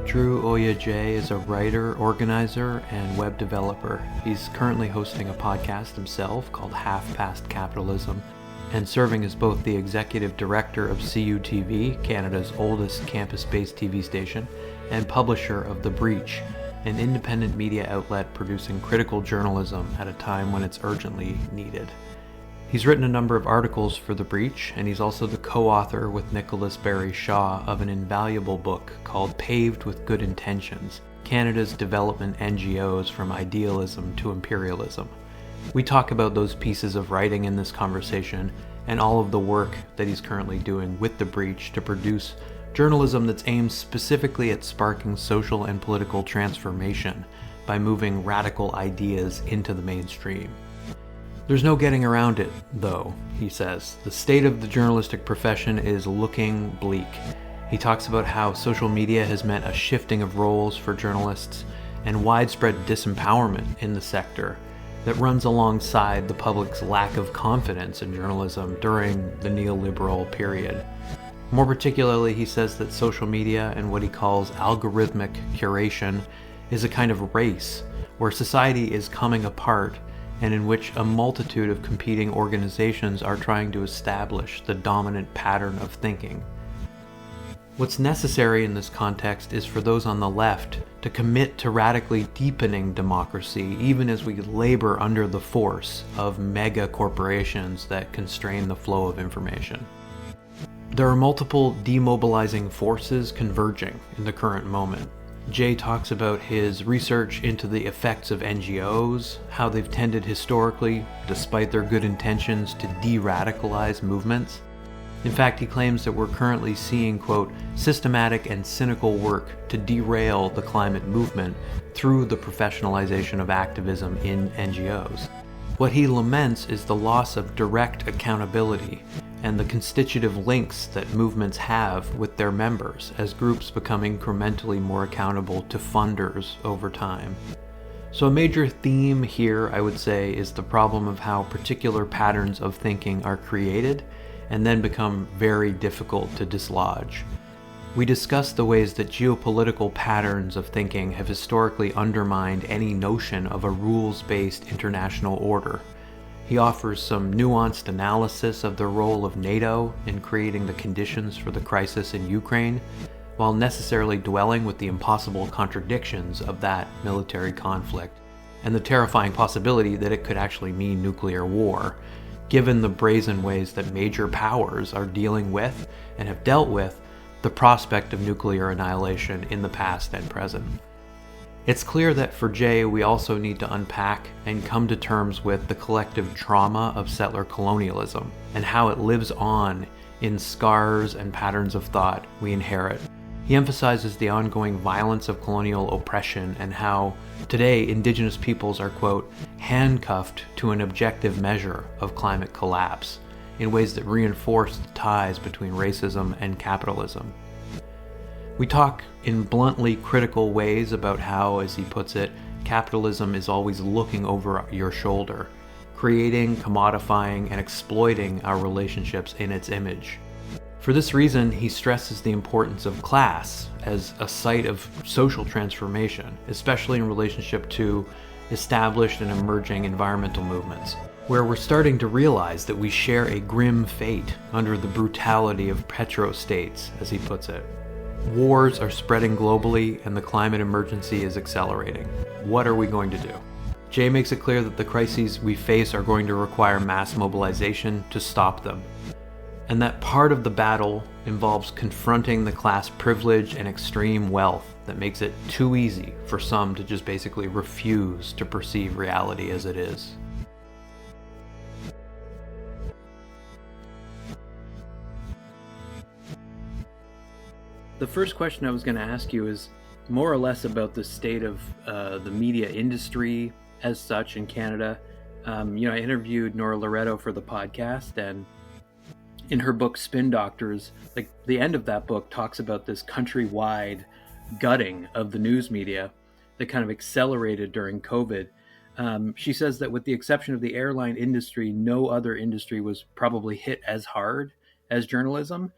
Dru Oja Jay is a writer, organizer, and web developer. He's currently hosting a podcast himself called Half Past Capitalism, and serving as both the Executive Director of CUTV, Canada's oldest campus-based TV station, and publisher of The Breach, an independent media outlet producing critical journalism at a time when it's urgently needed. He's written a number of articles for The Breach, and he's also the co-author with Nikolas Barry-Shaw of an invaluable book called Paved with Good Intentions, Canada's Development NGOs from Idealism to Imperialism. We talk about those pieces of writing in this conversation and all of the work that he's currently doing with The Breach to produce journalism that's aimed specifically at sparking social and political transformation by moving radical ideas into the mainstream. There's no getting around it, though, he says. The state of the journalistic profession is looking bleak. He talks about how social media has meant a shifting of roles for journalists and widespread disempowerment in the sector that runs alongside the public's lack of confidence in journalism during the neoliberal period. More particularly, he says that social media and what he calls algorithmic curation is a kind of race where society is coming apart and in which a multitude of competing organizations are trying to establish the dominant pattern of thinking. What's necessary in this context is for those on the left to commit to radically deepening democracy, even as we labor under the force of mega corporations that constrain the flow of information. There are multiple demobilizing forces converging in the current moment. Jay talks about his research into the effects of NGOs, how they've tended historically, despite their good intentions, to deradicalize movements. In fact, he claims that we're currently seeing, quote, systematic and cynical work to derail the climate movement through the professionalization of activism in NGOs. What he laments is the loss of direct accountability and the constitutive links that movements have with their members as groups become incrementally more accountable to funders over time. So a major theme here, I would say, is the problem of how particular patterns of thinking are created and then become very difficult to dislodge. We discuss the ways that geopolitical patterns of thinking have historically undermined any notion of a rules-based international order. He offers some nuanced analysis of the role of NATO in creating the conditions for the crisis in Ukraine, while necessarily dwelling with the impossible contradictions of that military conflict, and the terrifying possibility that it could actually mean nuclear war, given the brazen ways that major powers are dealing with and have dealt with the prospect of nuclear annihilation in the past and present. It's clear that for Jay, we also need to unpack and come to terms with the collective trauma of settler colonialism and how it lives on in scars and patterns of thought we inherit. He emphasizes the ongoing violence of colonial oppression and how today Indigenous peoples are, quote, handcuffed to an objective measure of climate collapse in ways that reinforce the ties between racism and capitalism. We talk in bluntly critical ways about how, as he puts it, capitalism is always looking over your shoulder, creating, commodifying, and exploiting our relationships in its image. For this reason, he stresses the importance of class as a site of social transformation, especially in relationship to established and emerging environmental movements, where we're starting to realize that we share a grim fate under the brutality of petrostates, as he puts it. Wars are spreading globally and the climate emergency is accelerating. What are we going to do? Jay makes it clear that the crises we face are going to require mass mobilization to stop them, and that part of the battle involves confronting the class privilege and extreme wealth that makes it too easy for some to just basically refuse to perceive reality as it is. The first question I was going to ask you is more or less about the state of the media industry as such in Canada. I interviewed Nora Loretto for the podcast, and in her book Spin Doctors, like the end of that book talks about this countrywide gutting of the news media that kind of accelerated during COVID. She says that with the exception of the airline industry, no other industry was probably hit as hard as journalism,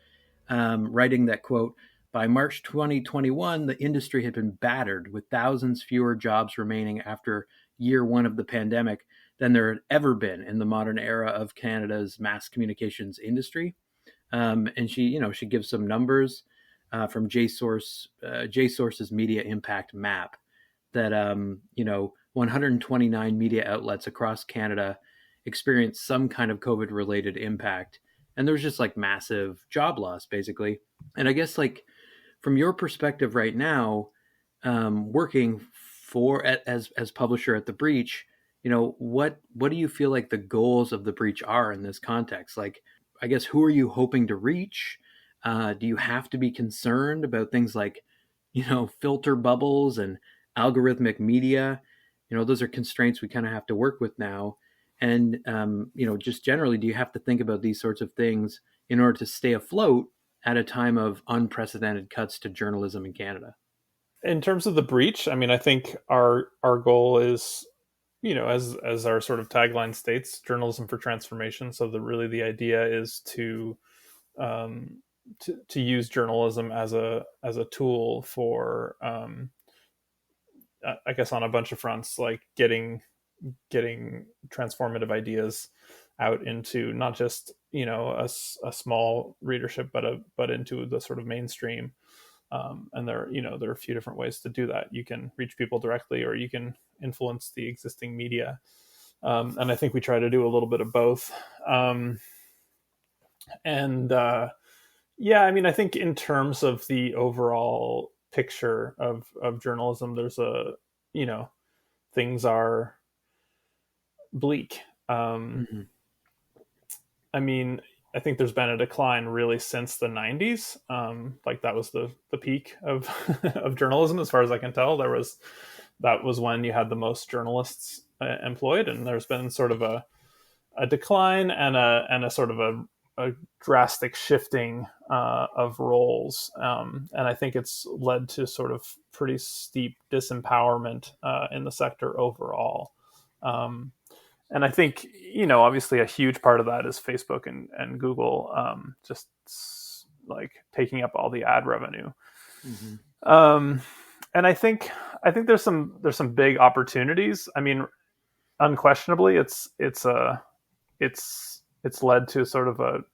writing that, quote, By March 2021, the industry had been battered, with thousands fewer jobs remaining after year one of the pandemic than there had ever been in the modern era of Canada's mass communications industry. And she gives some numbers from JSource's media impact map that 129 media outlets across Canada experienced some kind of COVID-related impact, and there's just like massive job loss, basically. And I guess, like, from your perspective right now, working as publisher at The Breach, what do you feel like the goals of The Breach are in this context? Like, I guess, who are you hoping to reach? Do you have to be concerned about things like, filter bubbles and algorithmic media? Those are constraints we kind of have to work with now. And, just generally, do you have to think about these sorts of things in order to stay afloat at a time of unprecedented cuts to journalism in Canada? In terms of The Breach, I mean, I think our goal is, as our sort of tagline states, journalism for transformation. So the idea is to use journalism as a tool for, I guess, on a bunch of fronts, like getting transformative ideas out into not just a small readership, but into the sort of mainstream. And there are a few different ways to do that. You can reach people directly, or you can influence the existing media. And I think we try to do a little bit of both. I think in terms of the overall picture of journalism, there's things are bleak. Mm-hmm. I mean, I think there's been a decline really since the 90s. Like that was the peak of of journalism, as far as I can tell. That was when you had the most journalists employed, and there's been sort of a decline and a sort of a drastic shifting of roles. And I think it's led to sort of pretty steep disempowerment in the sector overall. And I think, obviously a huge part of that is Facebook and Google just like taking up all the ad revenue. Mm-hmm. And I think there's some big opportunities. I mean, unquestionably, it's led to sort of a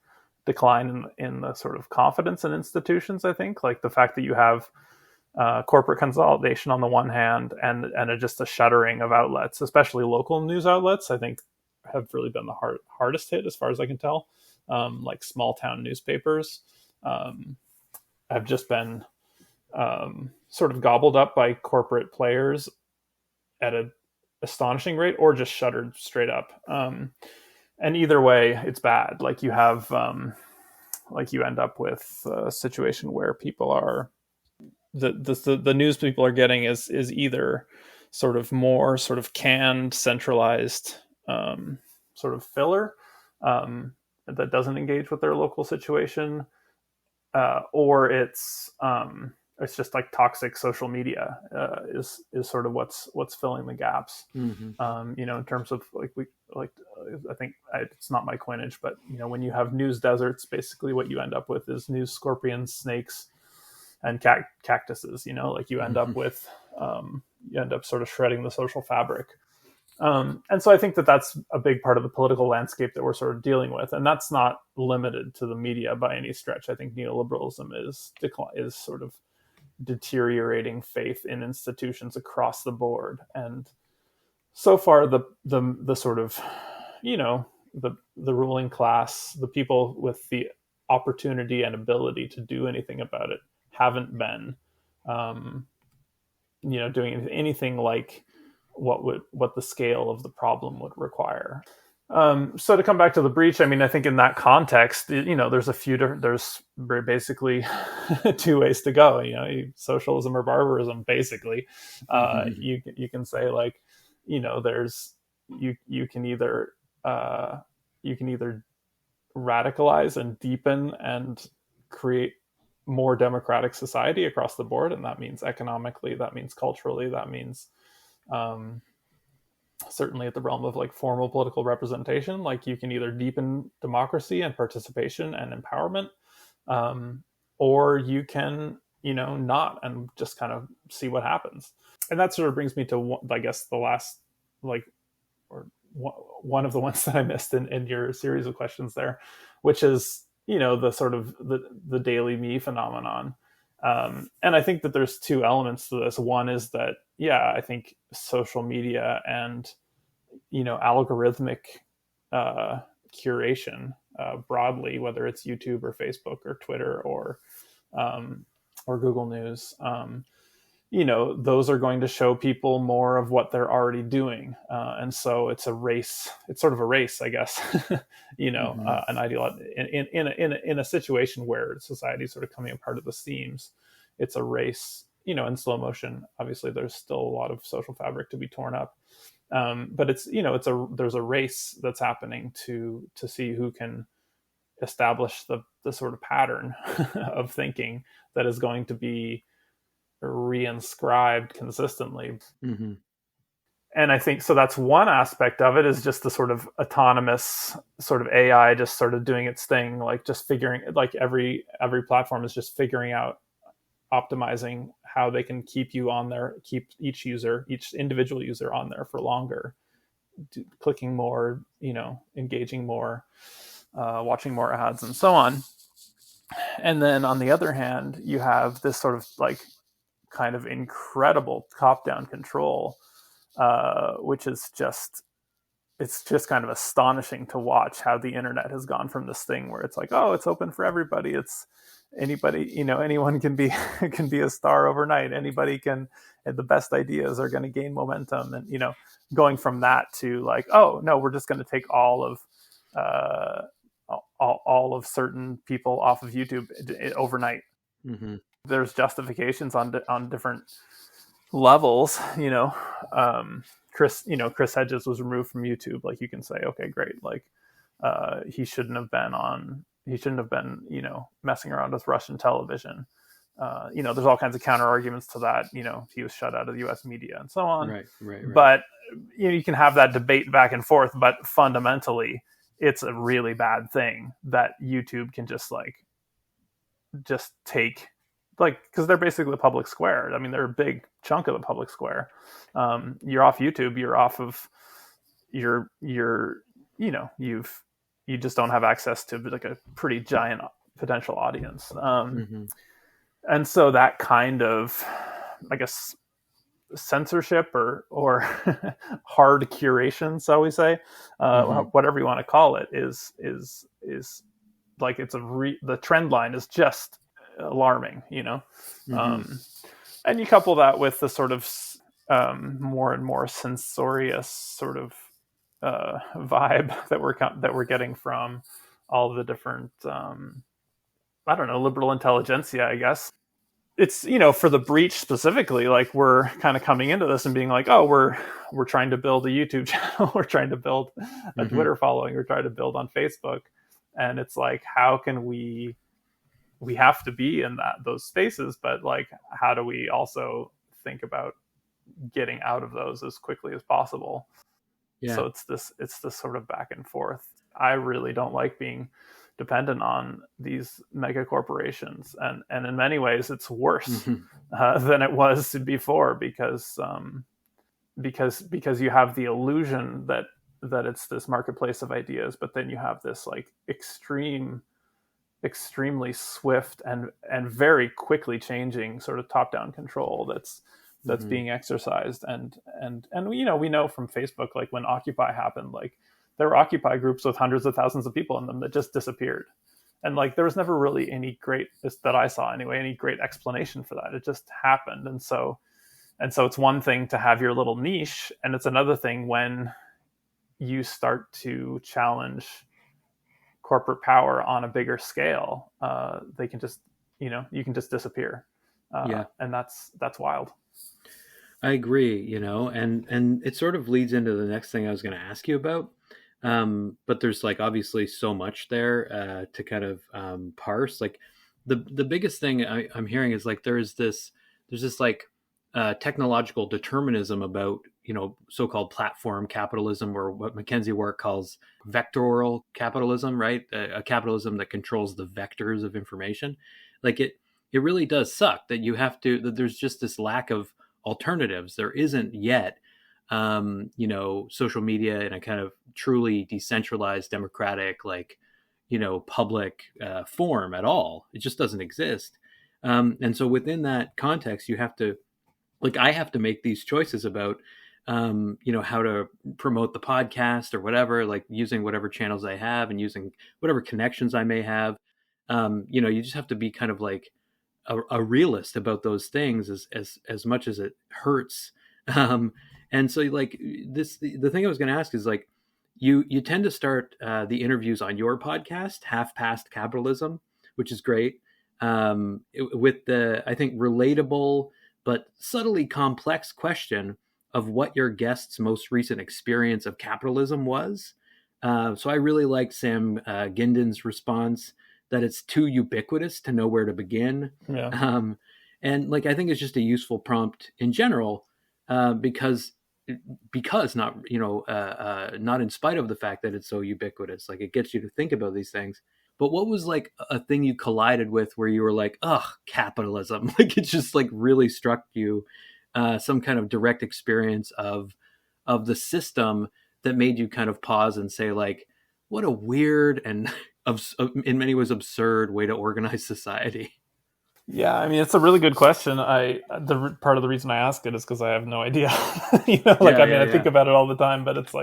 decline in the sort of confidence in institutions. I think, like the fact that you have corporate consolidation on the one hand, and just a shuttering of outlets, especially local news outlets, I think have really been the hardest hit, as far as I can tell. Like small town newspapers have just been sort of gobbled up by corporate players at an astonishing rate, or just shuttered straight up. And either way, it's bad. Like you have, you end up with a situation where people are, the news people are getting is either sort of more sort of canned, centralized sort of filler that doesn't engage with their local situation, or it's just like toxic social media is sort of what's filling the gaps. Mm-hmm. In terms of I think it's not my coinage, but when you have news deserts, basically what you end up with is news scorpions, snakes, and cactuses. You end up with you end up sort of shredding the social fabric. And so I think that's a big part of the political landscape that we're sort of dealing with, and that's not limited to the media by any stretch. I think neoliberalism is sort of deteriorating faith in institutions across the board, and so far the sort of the ruling class, the people with the opportunity and ability to do anything about it, haven't been doing anything like what the scale of the problem would require. So to come back to The Breach, I mean, I think in that context, there's basically two ways to go, socialism or barbarism, basically. Mm-hmm. You can say, like, there's, you can either radicalize and deepen and create more democratic society across the board. And that means economically, that means culturally, that means, certainly at the realm of like formal political representation. Like you can either deepen democracy and participation and empowerment, or you can not, and just kind of see what happens. And that sort of brings me to, I guess, the last, like, or one of the ones that I missed in your series of questions there, which is, the sort of the daily me phenomenon. And I think that there's two elements to this. One is that, I think social media and, algorithmic curation broadly, whether it's YouTube or Facebook or Twitter or Google News, those are going to show people more of what they're already doing. And so it's sort of a race, I guess, an ideal in a situation where society is sort of coming apart at the seams. It's a race, in slow motion. Obviously there's still a lot of social fabric to be torn up. But it's, there's a race that's happening to see who can establish the sort of pattern of thinking that is going to be reinscribed consistently. Mm-hmm. And I think, so that's one aspect of it, is just the sort of autonomous sort of AI just sort of doing its thing, like just figuring, like every platform is just figuring out, optimizing how they can keep you on there, keep each individual user on there for longer, clicking more, engaging more, watching more ads, and so on. And then on the other hand, you have this sort of like kind of incredible top-down control, which is it's just kind of astonishing to watch how the internet has gone from this thing where it's like, oh, it's open for everybody. It's anybody, anyone can be a star overnight. Anybody can, the best ideas are going to gain momentum. And, going from that to like, oh no, we're just going to take all of certain people off of YouTube overnight. Mm-hmm. There's justifications on different levels. Chris Hedges was removed from YouTube. Like, you can say, okay, great. Like, he shouldn't have been messing around with Russian television. There's all kinds of counter arguments to that. He was shut out of the US media and so on. Right. But you can have that debate back and forth, but fundamentally it's a really bad thing that YouTube can just take, like, because they're basically the public square. I mean, they're a big chunk of the public square. You're off YouTube, you're off of you just don't have access to like a pretty giant potential audience. And so that kind of, I guess, censorship or hard curation, so we say, whatever you want to call it, is like, the trend line is just alarming, and you couple that with the sort of more and more censorious sort of vibe that we're getting from all the different liberal intelligentsia, I guess. It's, for the breach specifically, like, we're kind of coming into this and being like, oh, we're trying to build a YouTube channel, we're trying to build a Twitter following, we're trying to build on Facebook, and it's like, how can we have to be in those spaces, but like, how do we also think about getting out of those as quickly as possible? Yeah. So it's this sort of back and forth. I really don't like being dependent on these mega corporations, and in many ways it's worse than it was before, because you have the illusion that it's this marketplace of ideas, but then you have this like extremely swift and very quickly changing sort of top-down control that's being exercised. And we know from Facebook, like, when Occupy happened, like, there were Occupy groups with hundreds of thousands of people in them that just disappeared. And like, there was never really any great, that I saw anyway, any great explanation for that. It just happened. And so it's one thing to have your little niche, and it's another thing when you start to challenge corporate power on a bigger scale. They can just, you can just disappear. And that's wild. I agree, and it sort of leads into the next thing I was going to ask you about. But there's like obviously so much there to kind of parse. Like the biggest thing I'm hearing is like there's this like technological determinism about so-called platform capitalism, or what Mackenzie Ward calls vectoral capitalism, right? A capitalism that controls the vectors of information. Like it really does suck that that there's just this lack of alternatives. There isn't yet, social media in a kind of truly decentralized, democratic, public form at all. It just doesn't exist. And so within that context, you have to, I have to make these choices about, how to promote the podcast or whatever, like using whatever channels I have and using whatever connections I may have. You just have to be kind of like a realist about those things as much as it hurts. And so the thing I was going to ask is you tend to start the interviews on your podcast, Half Past Capitalism, which is great. With the, I think, relatable but subtly complex question of what your guest's most recent experience of capitalism was. So I really liked Sam Ginden's response that it's too ubiquitous to know where to begin. Yeah. And I think it's just a useful prompt in general, because not, not in spite of the fact that it's so ubiquitous, it gets you to think about these things. But what was a thing you collided with where you were like, ugh, capitalism? It just really struck you, some kind of direct experience of the system that made you kind of pause and say what a weird and in many ways absurd way to organize society. Yeah, I mean, it's a really good question. The part of the reason I ask it is because I have no idea. I think about it all the time, but it's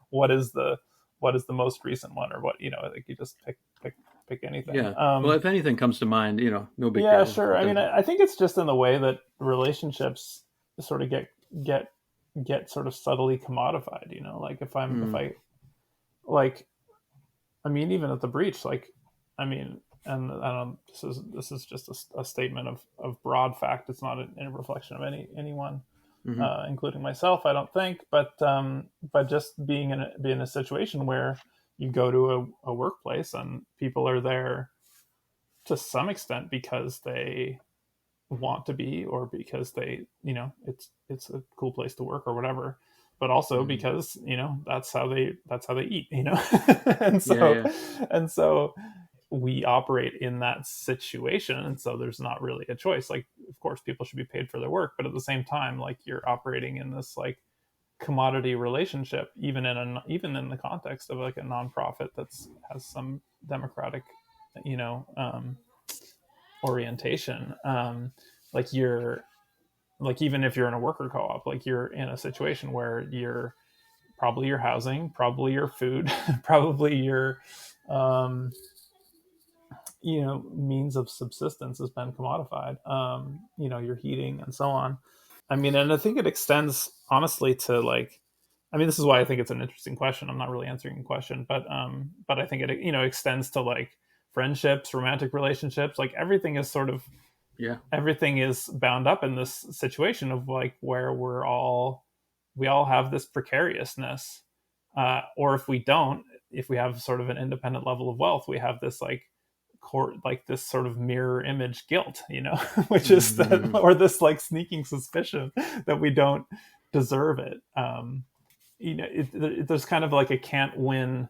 what is the most recent one, or what, I think you just pick anything. Yeah. Well, if anything comes to mind, no big deal. Yeah, sure. I mean, I think it's just in the way that relationships sort of get sort of subtly commodified. I mean, even at the breach, and this is just a statement of broad fact. It's not a reflection of anyone, including myself, I don't think. But just being in a situation where you go to a workplace and people are there to some extent because they want to be, or because they, it's a cool place to work or whatever, but also because that's how they eat, and so we operate in that situation, and so there's not really a choice. Of course people should be paid for their work, but at the same time, you're operating in this commodity relationship, even in the context of a nonprofit has some democratic orientation. Even if you're in a worker co-op, you're in a situation where you're probably your housing, probably your food, probably your means of subsistence has been commodified, your heating and so on. I mean, and I think it extends honestly to this is why I think it's an interesting question. I'm not really answering the question, but I think it, extends to friendships, romantic relationships, everything is sort of, everything is bound up in this situation of where we all have this precariousness, or if we have sort of an independent level of wealth, we have this this sort of mirror image guilt, which is that, or this sneaking suspicion that we don't deserve it. There's kind of a can't win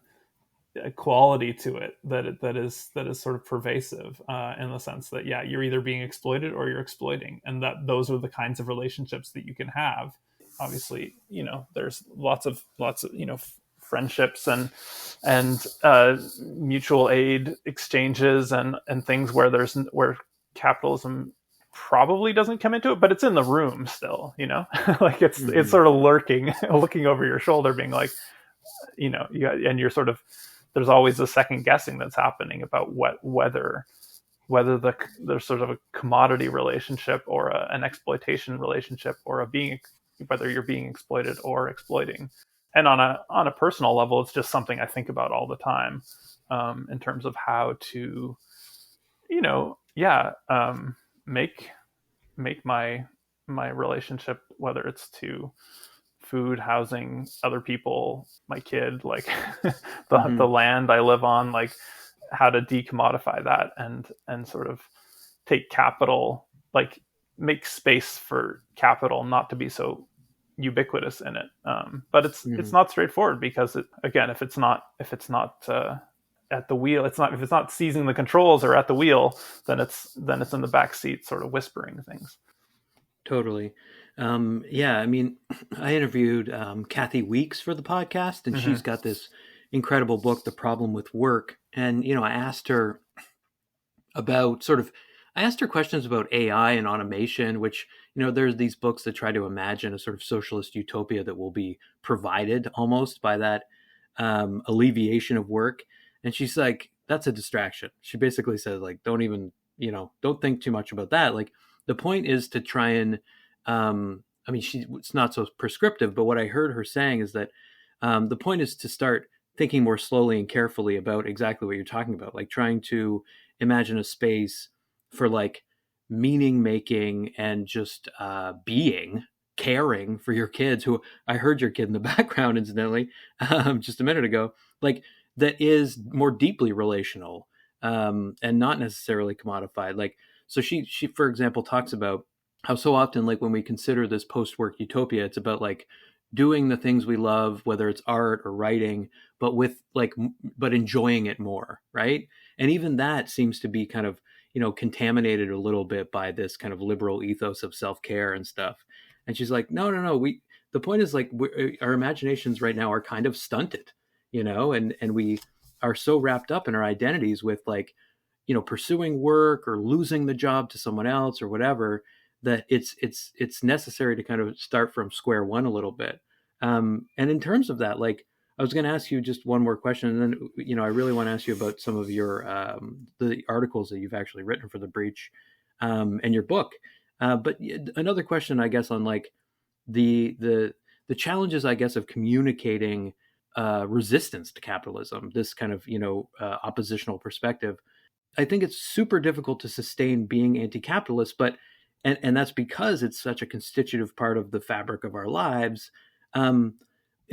quality to it that is sort of pervasive, in the sense that you're either being exploited or you're exploiting, and that those are the kinds of relationships that you can have. Obviously, there's lots of friendships and mutual aid exchanges and things where capitalism probably doesn't come into it, but it's in the room still, it's sort of lurking, looking over your shoulder, being and you're sort of, there's always a second guessing that's happening about whether there's sort of a commodity relationship or an exploitation relationship, or whether you're being exploited or exploiting. And on a personal level, it's just something I think about all the time, in terms of how to, make my relationship, whether it's to food, housing, other people, my kid, the land I live on, how to decommodify that and sort of take capital, make space for capital not to be so ubiquitous in it. But it's not straightforward, because if it's not at the wheel. It's not, if it's not seizing the controls or at the wheel, then it's in the back seat, sort of whispering things. Totally. Yeah, I mean, I interviewed Kathy Weeks for the podcast, and she's got this incredible book, The Problem with Work. And, I asked her questions about AI and automation, which, there's these books that try to imagine a sort of socialist utopia that will be provided almost by that alleviation of work. And she's like, that's a distraction. She basically says, like, don't even, don't think too much about that. Like, the point is to try and, it's not so prescriptive, but what I heard her saying is that the point is to start thinking more slowly and carefully about exactly what you're talking about, like trying to imagine a space for like meaning making and just caring for your kids, who I heard your kid in the background, incidentally, just a minute ago, like that is more deeply relational and not necessarily commodified. Like, so she, for example, talks about how so often, like when we consider this post-work utopia, it's about like doing the things we love, whether it's art or writing, but enjoying it more, right? And even that seems to be kind of, contaminated a little bit by this kind of liberal ethos of self-care and stuff. And she's like, no. The point is like our imaginations right now are kind of stunted, and we are so wrapped up in our identities with like, pursuing work or losing the job to someone else or whatever, that it's necessary to kind of start from square one a little bit. And in terms of that, like, I was going to ask you just one more question, and then, I really want to ask you about some of your the articles that you've actually written for The Breach and your book. But another question, I guess, on like the challenges, I guess, of communicating resistance to capitalism, this kind of, oppositional perspective. I think it's super difficult to sustain being anti-capitalist, but and that's because it's such a constitutive part of the fabric of our lives.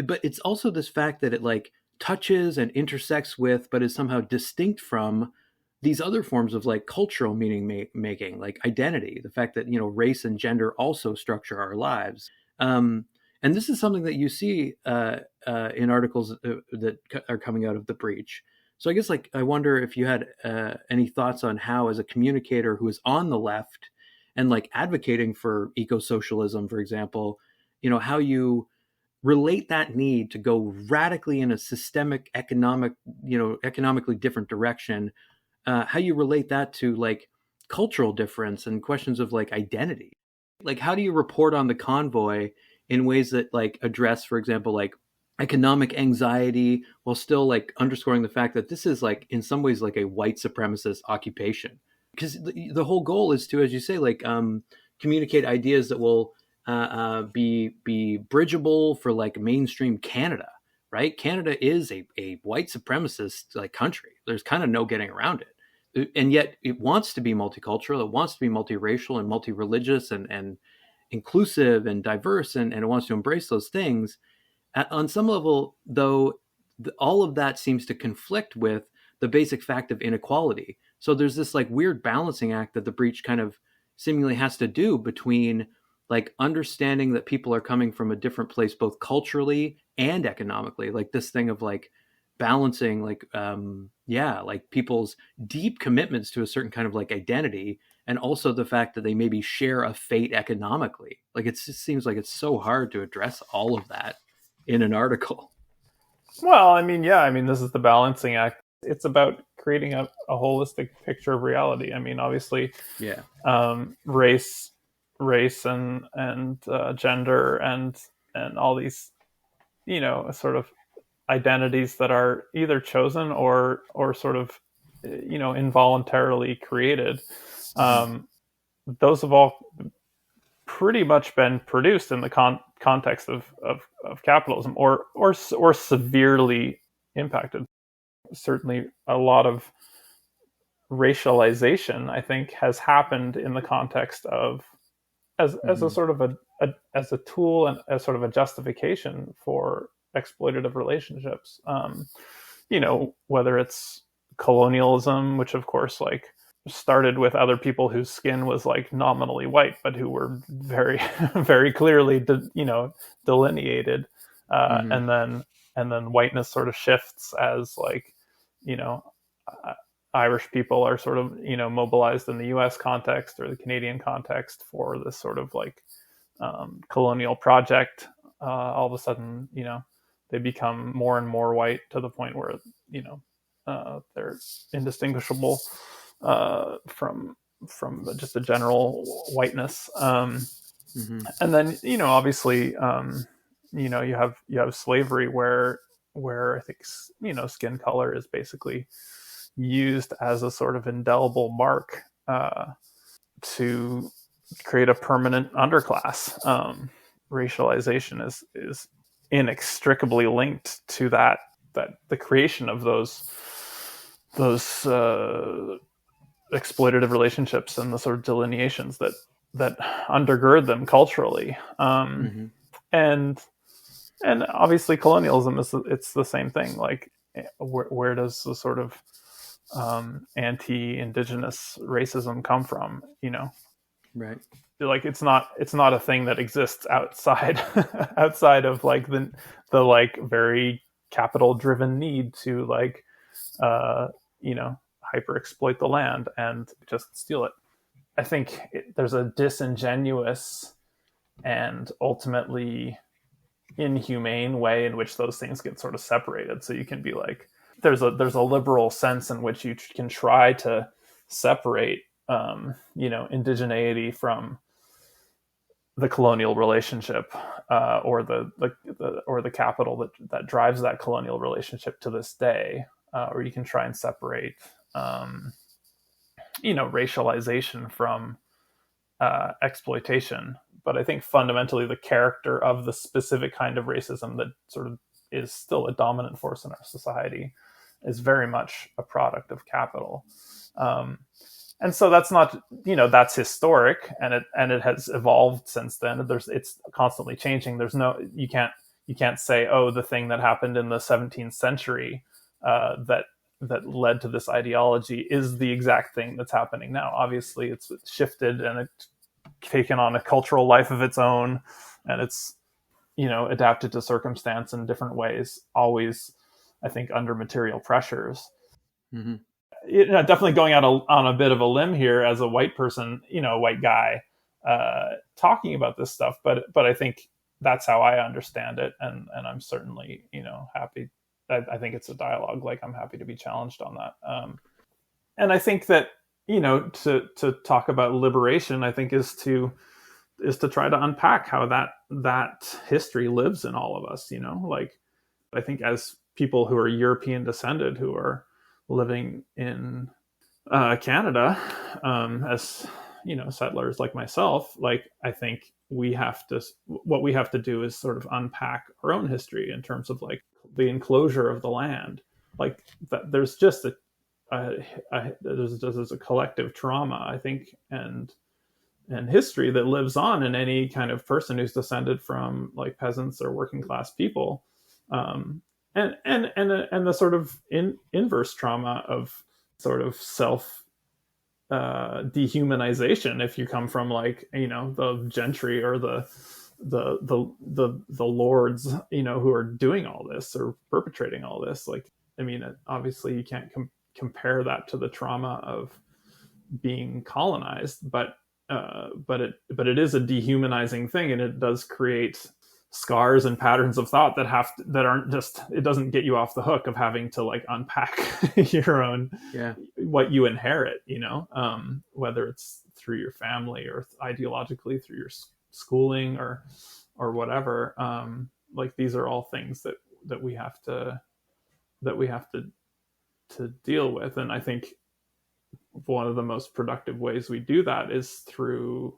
But it's also this fact that it like touches and intersects with, but is somehow distinct from these other forms of like cultural meaning making, like identity, the fact that, race and gender also structure our lives. And this is something that you see in articles that are coming out of The Breach. So I guess, like, I wonder if you had any thoughts on how, as a communicator who is on the left and like advocating for eco-socialism, for example, how you relate that need to go radically in a systemic economically different direction, how you relate that to like cultural difference and questions of like identity. Like, how do you report on the convoy in ways that like address, for example, like economic anxiety, while still like underscoring the fact that this is like in some ways like a white supremacist occupation? Because the whole goal is to, as you say, like communicate ideas that will be bridgeable for like mainstream Canada, right? Canada is a white supremacist like country. There's kind of no getting around it. And yet it wants to be multicultural. It wants to be multiracial and multi-religious and inclusive and diverse. And it wants to embrace those things. On some level, though, all of that seems to conflict with the basic fact of inequality. So there's this like weird balancing act that The Breach kind of seemingly has to do between like understanding that people are coming from a different place, both culturally and economically, like this thing of like balancing, like, like people's deep commitments to a certain kind of like identity, and also the fact that they maybe share a fate economically. Like, it just seems like it's so hard to address all of that in an article. Well, this is the balancing act. It's about creating a holistic picture of reality. Obviously, race and gender and all these, sort of identities that are either chosen or sort of, involuntarily created. Those have all pretty much been produced in the context of capitalism or severely impacted. Certainly a lot of racialization, I think, has happened in the context of as a sort of as a tool and as sort of a justification for exploitative relationships. Whether it's colonialism, which of course like started with other people whose skin was like nominally white, but who were very, very clearly, delineated. And then whiteness sort of shifts as like Irish people are sort of, mobilized in the US context or the Canadian context for this sort of like colonial project. All of a sudden, they become more and more white to the point where, they're indistinguishable from just a general whiteness. Mm-hmm. And then, obviously, you have slavery where I think, skin color is basically used as a sort of indelible mark to create a permanent underclass. Racialization is inextricably linked to that the creation of those exploitative relationships and the sort of delineations that undergird them culturally. Mm-hmm. And obviously colonialism it's the same thing. Like, where does the sort of anti-indigenous racism come from? Right. Like, it's not a thing that exists outside of like the like very capital driven need to like hyper exploit the land and just steal it. I think there's a disingenuous and ultimately inhumane way in which those things get sort of separated. So you can be like, there's a liberal sense in which you can try to separate indigeneity from the colonial relationship, or the capital that drives that colonial relationship to this day, or you can try and separate racialization from exploitation. But I think fundamentally the character of the specific kind of racism that sort of is still a dominant force in our society is very much a product of capital. And so that's not, that's historic, and it has evolved since then. It's constantly changing. You can't say, oh, the thing that happened in the 17th century that led to this ideology is the exact thing that's happening now. Obviously, it's shifted and it's taken on a cultural life of its own, and it's adapted to circumstance in different ways. Always, I think, under material pressures. Mm-hmm. Definitely going out on a bit of a limb here as a white person, a white guy, talking about this stuff. But I think that's how I understand it, and I'm certainly happy. I think it's a dialogue. Like, I'm happy to be challenged on that. And I think that to talk about liberation, I think is to try to unpack how that history lives in all of us. Like, I think as people who are European descended who are living in Canada, as settlers like myself, like, I think what we have to do is sort of unpack our own history in terms of like the enclosure of the land. Like, that there's just there's a collective trauma, I think, and history that lives on in any kind of person who's descended from like peasants or working class people. And the sort of inverse trauma of sort of self dehumanization if you come from like the gentry or the lords who are doing all this or perpetrating all this. Like, I mean, obviously you can't compare that to the trauma of being colonized, but it is a dehumanizing thing, and it does create scars and patterns of thought that aren't just, it doesn't get you off the hook of having to like unpack your own, what you inherit, whether it's through your family or ideologically through your schooling or whatever. Like, these are all things that we have to deal with. And I think one of the most productive ways we do that is through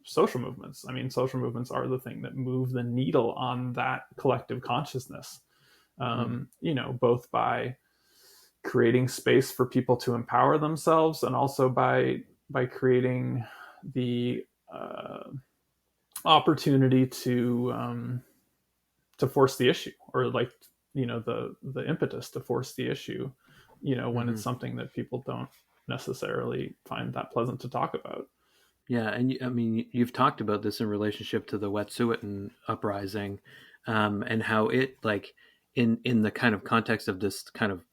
social movements. I mean, social movements are the thing that move the needle on that collective consciousness, both by creating space for people to empower themselves, and also by creating the opportunity to force the issue, or like, the impetus to force the issue, when it's something that people don't necessarily find that pleasant to talk about. Yeah, and I mean, you've talked about this in relationship to the Wet'suwet'en uprising, and how it in the kind of context of this kind of,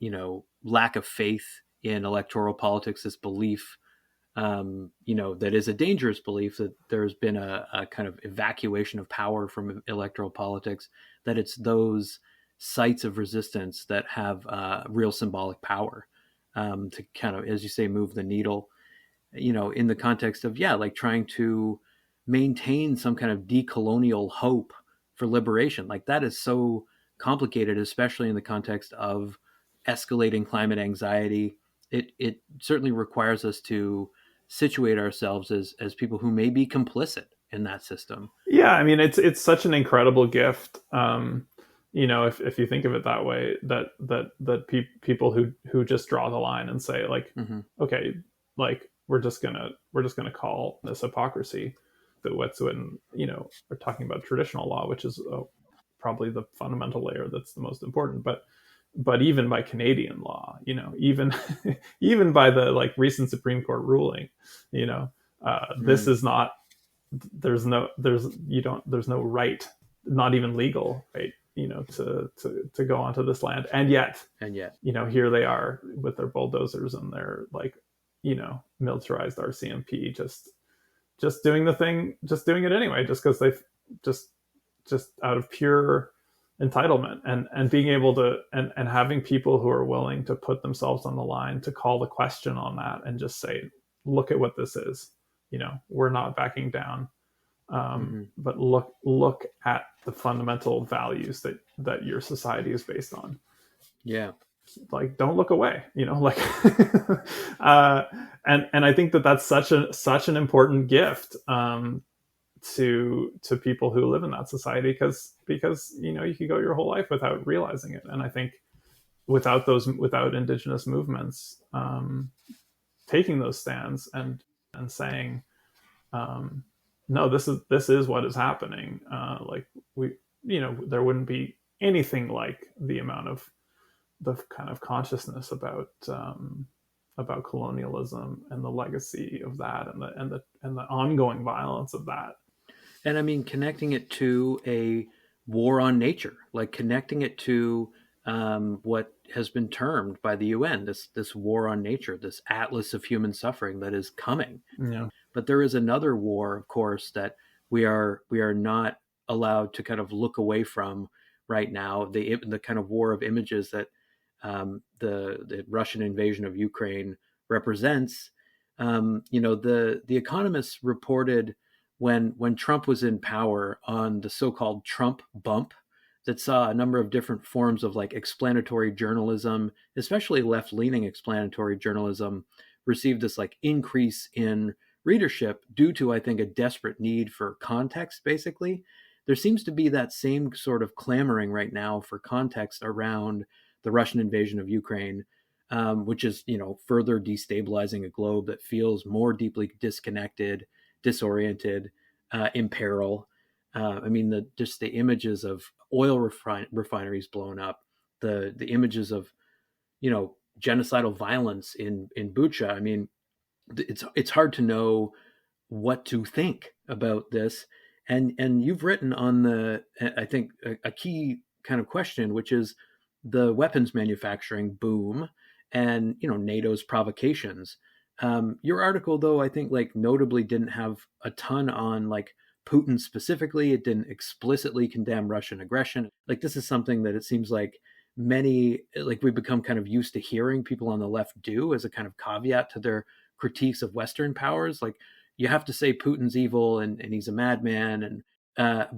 lack of faith in electoral politics, this belief, that is a dangerous belief that there's been a kind of evacuation of power from electoral politics, that it's those sites of resistance that have real symbolic power to kind of, as you say, move the needle, in the context of, like trying to maintain some kind of decolonial hope for liberation. Like that is so complicated, especially in the context of escalating climate anxiety. It certainly requires us to situate ourselves as people who may be complicit in that system. Yeah, I mean, it's such an incredible gift. If you think of it that way, that people who just draw the line and say like, okay, like we're just gonna call this hypocrisy. The Wet'suwet'en, are talking about traditional law, which is probably the fundamental layer that's the most important. But even by Canadian law, even even by the like recent Supreme Court ruling, this is not. There's no right, not even legal right, to go onto this land, and yet, here they are with their bulldozers and their like, militarized RCMP, just doing the thing, just doing it anyway, just because they've just out of pure entitlement, and being able to and having people who are willing to put themselves on the line to call the question on that and just say, look at what this is, we're not backing down, but look at the fundamental values that your society is based on. Like, don't look away, like and I think that's such an important gift to people who live in that society, because you could go your whole life without realizing it. And I think without Indigenous movements taking those stands and saying, no, this is what is happening, like there wouldn't be anything like the amount of the kind of consciousness about colonialism and the legacy of that, and the ongoing violence of that. And I mean, connecting it to a war on nature, like connecting it to what has been termed by the UN, this war on nature, this atlas of human suffering that is coming. Yeah. But there is another war, of course, that we are not allowed to kind of look away from right now. The kind of war of images that the Russian invasion of Ukraine represents. The Economist reported when Trump was in power on the so-called Trump bump that saw a number of different forms of like explanatory journalism, especially left-leaning explanatory journalism, received this like increase in readership due to, I think, a desperate need for context. Basically, there seems to be that same sort of clamoring right now for context around the Russian invasion of Ukraine, which is, further destabilizing a globe that feels more deeply disconnected, disoriented, in peril. I mean, the images of oil refineries blown up, the images of, genocidal violence in Bucha. I mean, it's hard to know what to think about this. And you've written on I think a key kind of question, which is the weapons manufacturing boom and, NATO's provocations. Your article, though, I think like notably didn't have a ton on like Putin specifically. It didn't explicitly condemn Russian aggression. Like this is something that it seems like we've become kind of used to hearing people on the left do as a kind of caveat to their critiques of Western powers. Like you have to say Putin's evil and he's a madman, and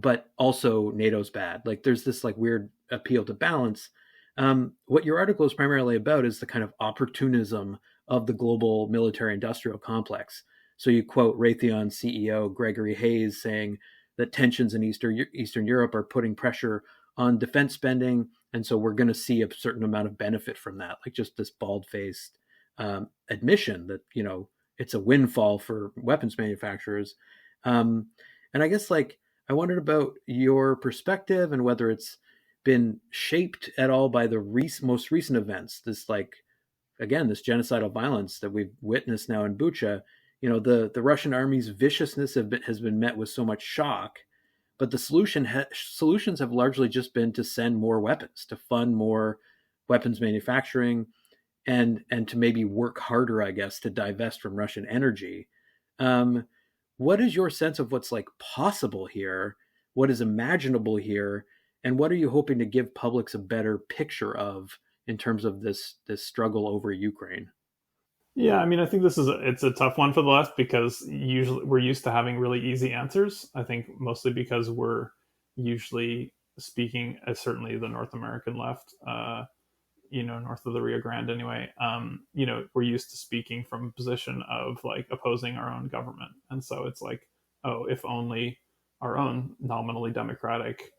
but also NATO's bad. Like there's this like weird appeal to balance. What your article is primarily about is the kind of opportunism of the global military industrial complex. So you quote Raytheon CEO Gregory Hayes saying that tensions in Eastern Europe are putting pressure on defense spending, and so we're going to see a certain amount of benefit from that, like just this bald-faced admission that it's a windfall for weapons manufacturers. And I guess like I wondered about your perspective and whether it's been shaped at all by the most recent events. This like, again, this genocidal violence that we've witnessed now in Bucha. The Russian army's viciousness has been met with so much shock, but the solutions have largely just been to send more weapons, to fund more weapons manufacturing, and to maybe work harder, I guess, to divest from Russian energy. What is your sense of what's like possible here? What is imaginable here? And what are you hoping to give publics a better picture of in terms of this struggle over Ukraine? Yeah, I mean, I think it's a tough one for the left because usually we're used to having really easy answers. I think mostly because we're usually speaking, as certainly the North American left, north of the Rio Grande anyway, we're used to speaking from a position of like opposing our own government. And so it's like, oh, if only our own nominally democratic,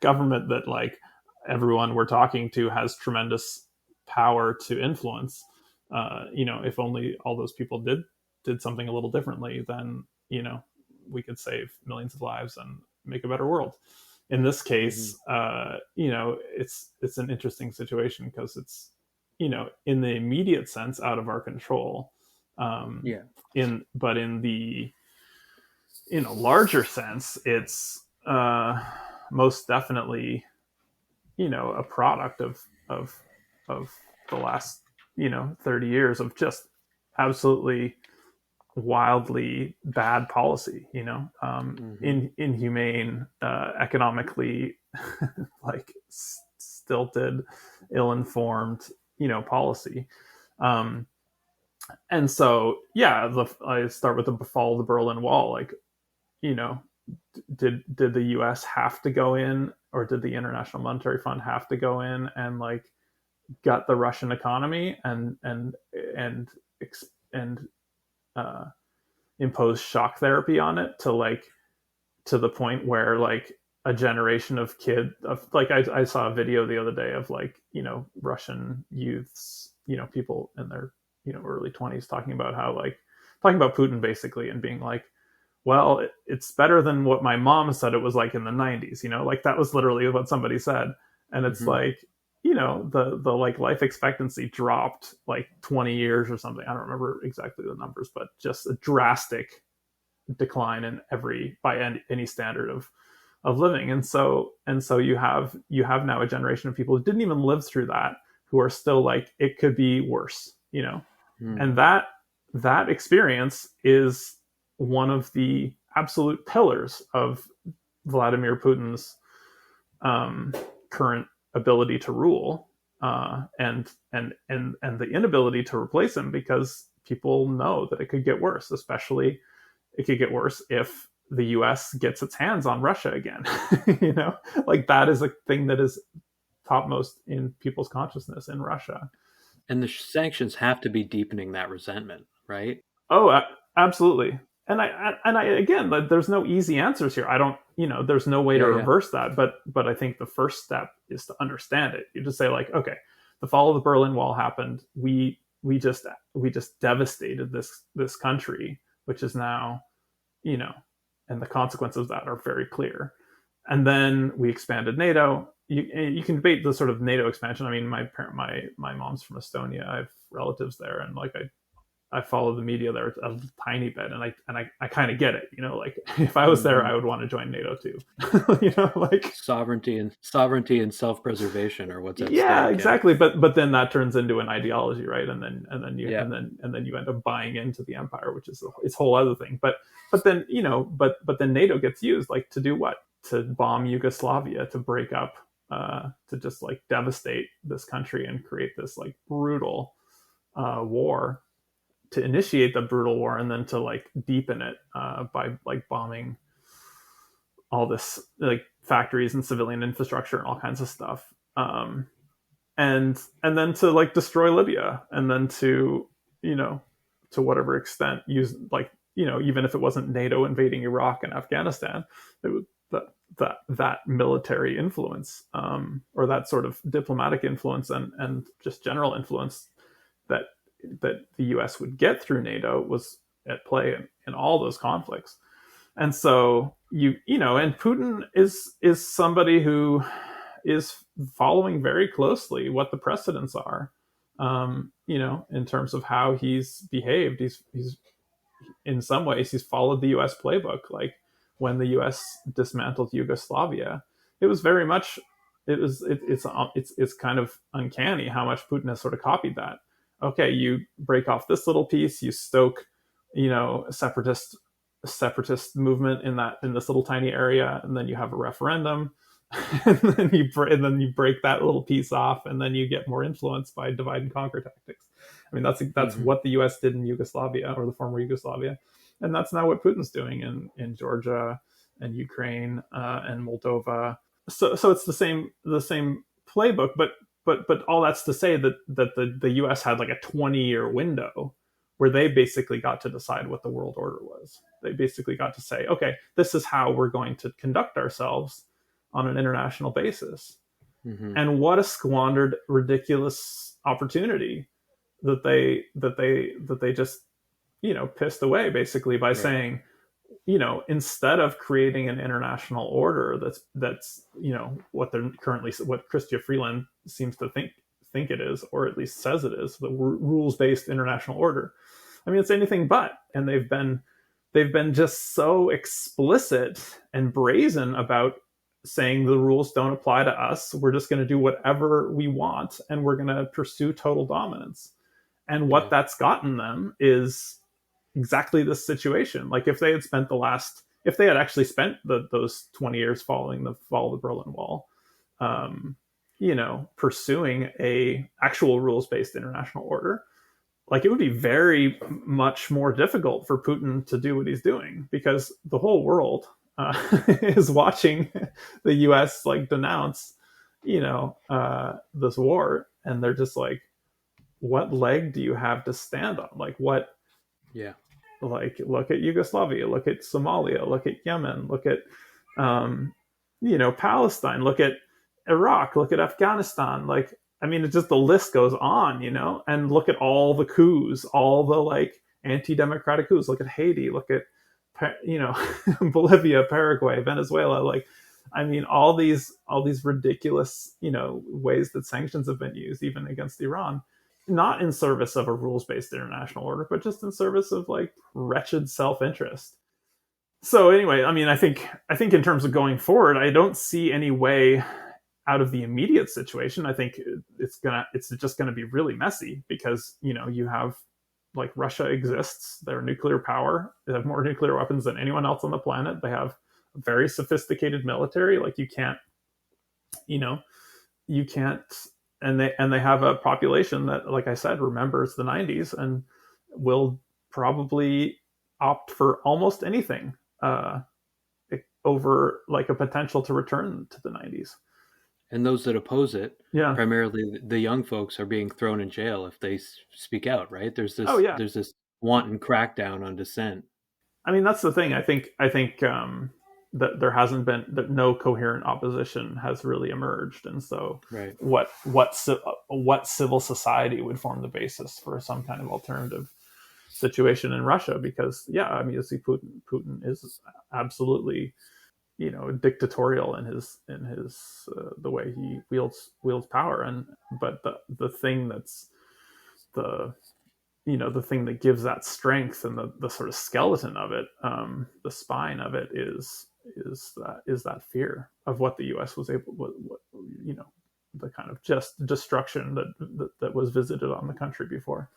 government that like everyone we're talking to has tremendous power to influence. If only all those people did something a little differently, then, we could save millions of lives and make a better world. In this case, it's an interesting situation because it's, in the immediate sense, out of our control. But in the larger sense, it's most definitely, a product of the last 30 years of just absolutely wildly bad policy, inhumane, economically like stilted, ill-informed, policy. And so, I start with the fall of the Berlin Wall. Like, did the U.S. have to go in, or did the International Monetary Fund have to go in and like gut the Russian economy and impose shock therapy on it to the point where like a generation of I saw a video the other day of like, Russian youths, people in their, early 20s talking about Putin basically and being like, well, it's better than what my mom said it was like in the 90s, like that was literally what somebody said. And it's like, the like life expectancy dropped like 20 years or something. I don't remember exactly the numbers, but just a drastic decline in by any standard of living. And so you have now a generation of people who didn't even live through that, who are still like, it could be worse, and that experience is one of the absolute pillars of Vladimir Putin's current ability to rule, and the inability to replace him, because people know that it could get worse. Especially, it could get worse if the U.S. gets its hands on Russia again. Like that is a thing that is topmost in people's consciousness in Russia. And the sanctions have to be deepening that resentment, right? Oh, absolutely. And I again, there's no easy answers here. I don't, there's no way to reverse that. But I think the first step is to understand it. You just say like, okay, the fall of the Berlin Wall happened. We just devastated this country, which is now, and the consequences of that are very clear. And then we expanded NATO. You can debate the sort of NATO expansion. I mean, my mom's from Estonia. I have relatives there, and like I follow the media there a tiny bit, and I kind of get it. Like if I was there, I would want to join NATO too. Like sovereignty and self-preservation, or what's at yeah, stake. Exactly. But then that turns into an ideology, right? And then you end up buying into the empire, which is its whole other thing. But then then NATO gets used like to do what? To bomb Yugoslavia, to break up, to just like devastate this country and create this like brutal war. To initiate the brutal war and then to like deepen it by like bombing all this like factories and civilian infrastructure and all kinds of stuff, and then to like destroy Libya, and then to to whatever extent use like even if it wasn't NATO invading Iraq and Afghanistan, it was that military influence, or that sort of diplomatic influence and just general influence that the U.S. would get through NATO was at play in all those conflicts. And so and Putin is somebody who is following very closely what the precedents are, in terms of how he's behaved. He's in some ways he's followed the U.S. playbook. Like when the US dismantled Yugoslavia, it was very much, it's kind of uncanny how much Putin has sort of copied that. Okay, you break off this little piece, you stoke, separatist movement in this little tiny area, and then you have a referendum, and then you break that little piece off, and then you get more influence by divide and conquer tactics. I mean, that's what the U.S. did in Yugoslavia, or the former Yugoslavia, and that's now what Putin's doing in Georgia and Ukraine and Moldova. So it's the same playbook, but all that's to say that the U.S. had like a 20-year window where they basically got to decide what the world order was. They basically got to say, okay, this is how we're going to conduct ourselves on an international basis. Mm-hmm. And what a squandered, ridiculous opportunity that they just, pissed away basically by saying, instead of creating an international order that's what Chrystia Freeland seems to think it is, or at least says it is, the rules-based international order. I mean, it's anything but. And they've been just so explicit and brazen about saying the rules don't apply to us. We're just going to do whatever we want, and we're going to pursue total dominance. And what that's gotten them is exactly this situation. Like if they had actually spent those 20 years following the fall of the Berlin Wall, pursuing a actual rules-based international order, like it would be very much more difficult for Putin to do what he's doing, because the whole world is watching the U.S. like denounce, this war, and they're just like, what leg do you have to stand on? Like what? Yeah. Like look at Yugoslavia, look at Somalia, look at Yemen, look at, Palestine, look at Iraq, look at Afghanistan. Like, I mean, it's just, the list goes on, and look at all the coups, all the like anti-democratic coups. Look at Haiti, look at, Bolivia, Paraguay, Venezuela. Like, I mean, all these ridiculous, ways that sanctions have been used, even against Iran, not in service of a rules-based international order, but just in service of like wretched self-interest. So anyway, I mean, I think in terms of going forward, I don't see any way out of the immediate situation. I think it's just gonna be really messy, because you have, like, Russia exists, they're a nuclear power, they have more nuclear weapons than anyone else on the planet, they have a very sophisticated military. Like you can't, and they have a population that, like I said, remembers the 90s and will probably opt for almost anything over like a potential to return to the 90s. And those that oppose it, primarily the young folks, are being thrown in jail if they speak out, right? There's this there's this wanton crackdown on dissent. I mean, that's the thing. I think that there hasn't been, that no coherent opposition has really emerged, and so what civil society would form the basis for some kind of alternative situation in Russia? Because I mean, you see, Putin is absolutely dictatorial in his the way he wields power, but the thing that's the thing that gives that strength and the sort of skeleton of it, the spine of it, is that fear of what the U.S. was able, the kind of just destruction that was visited on the country before.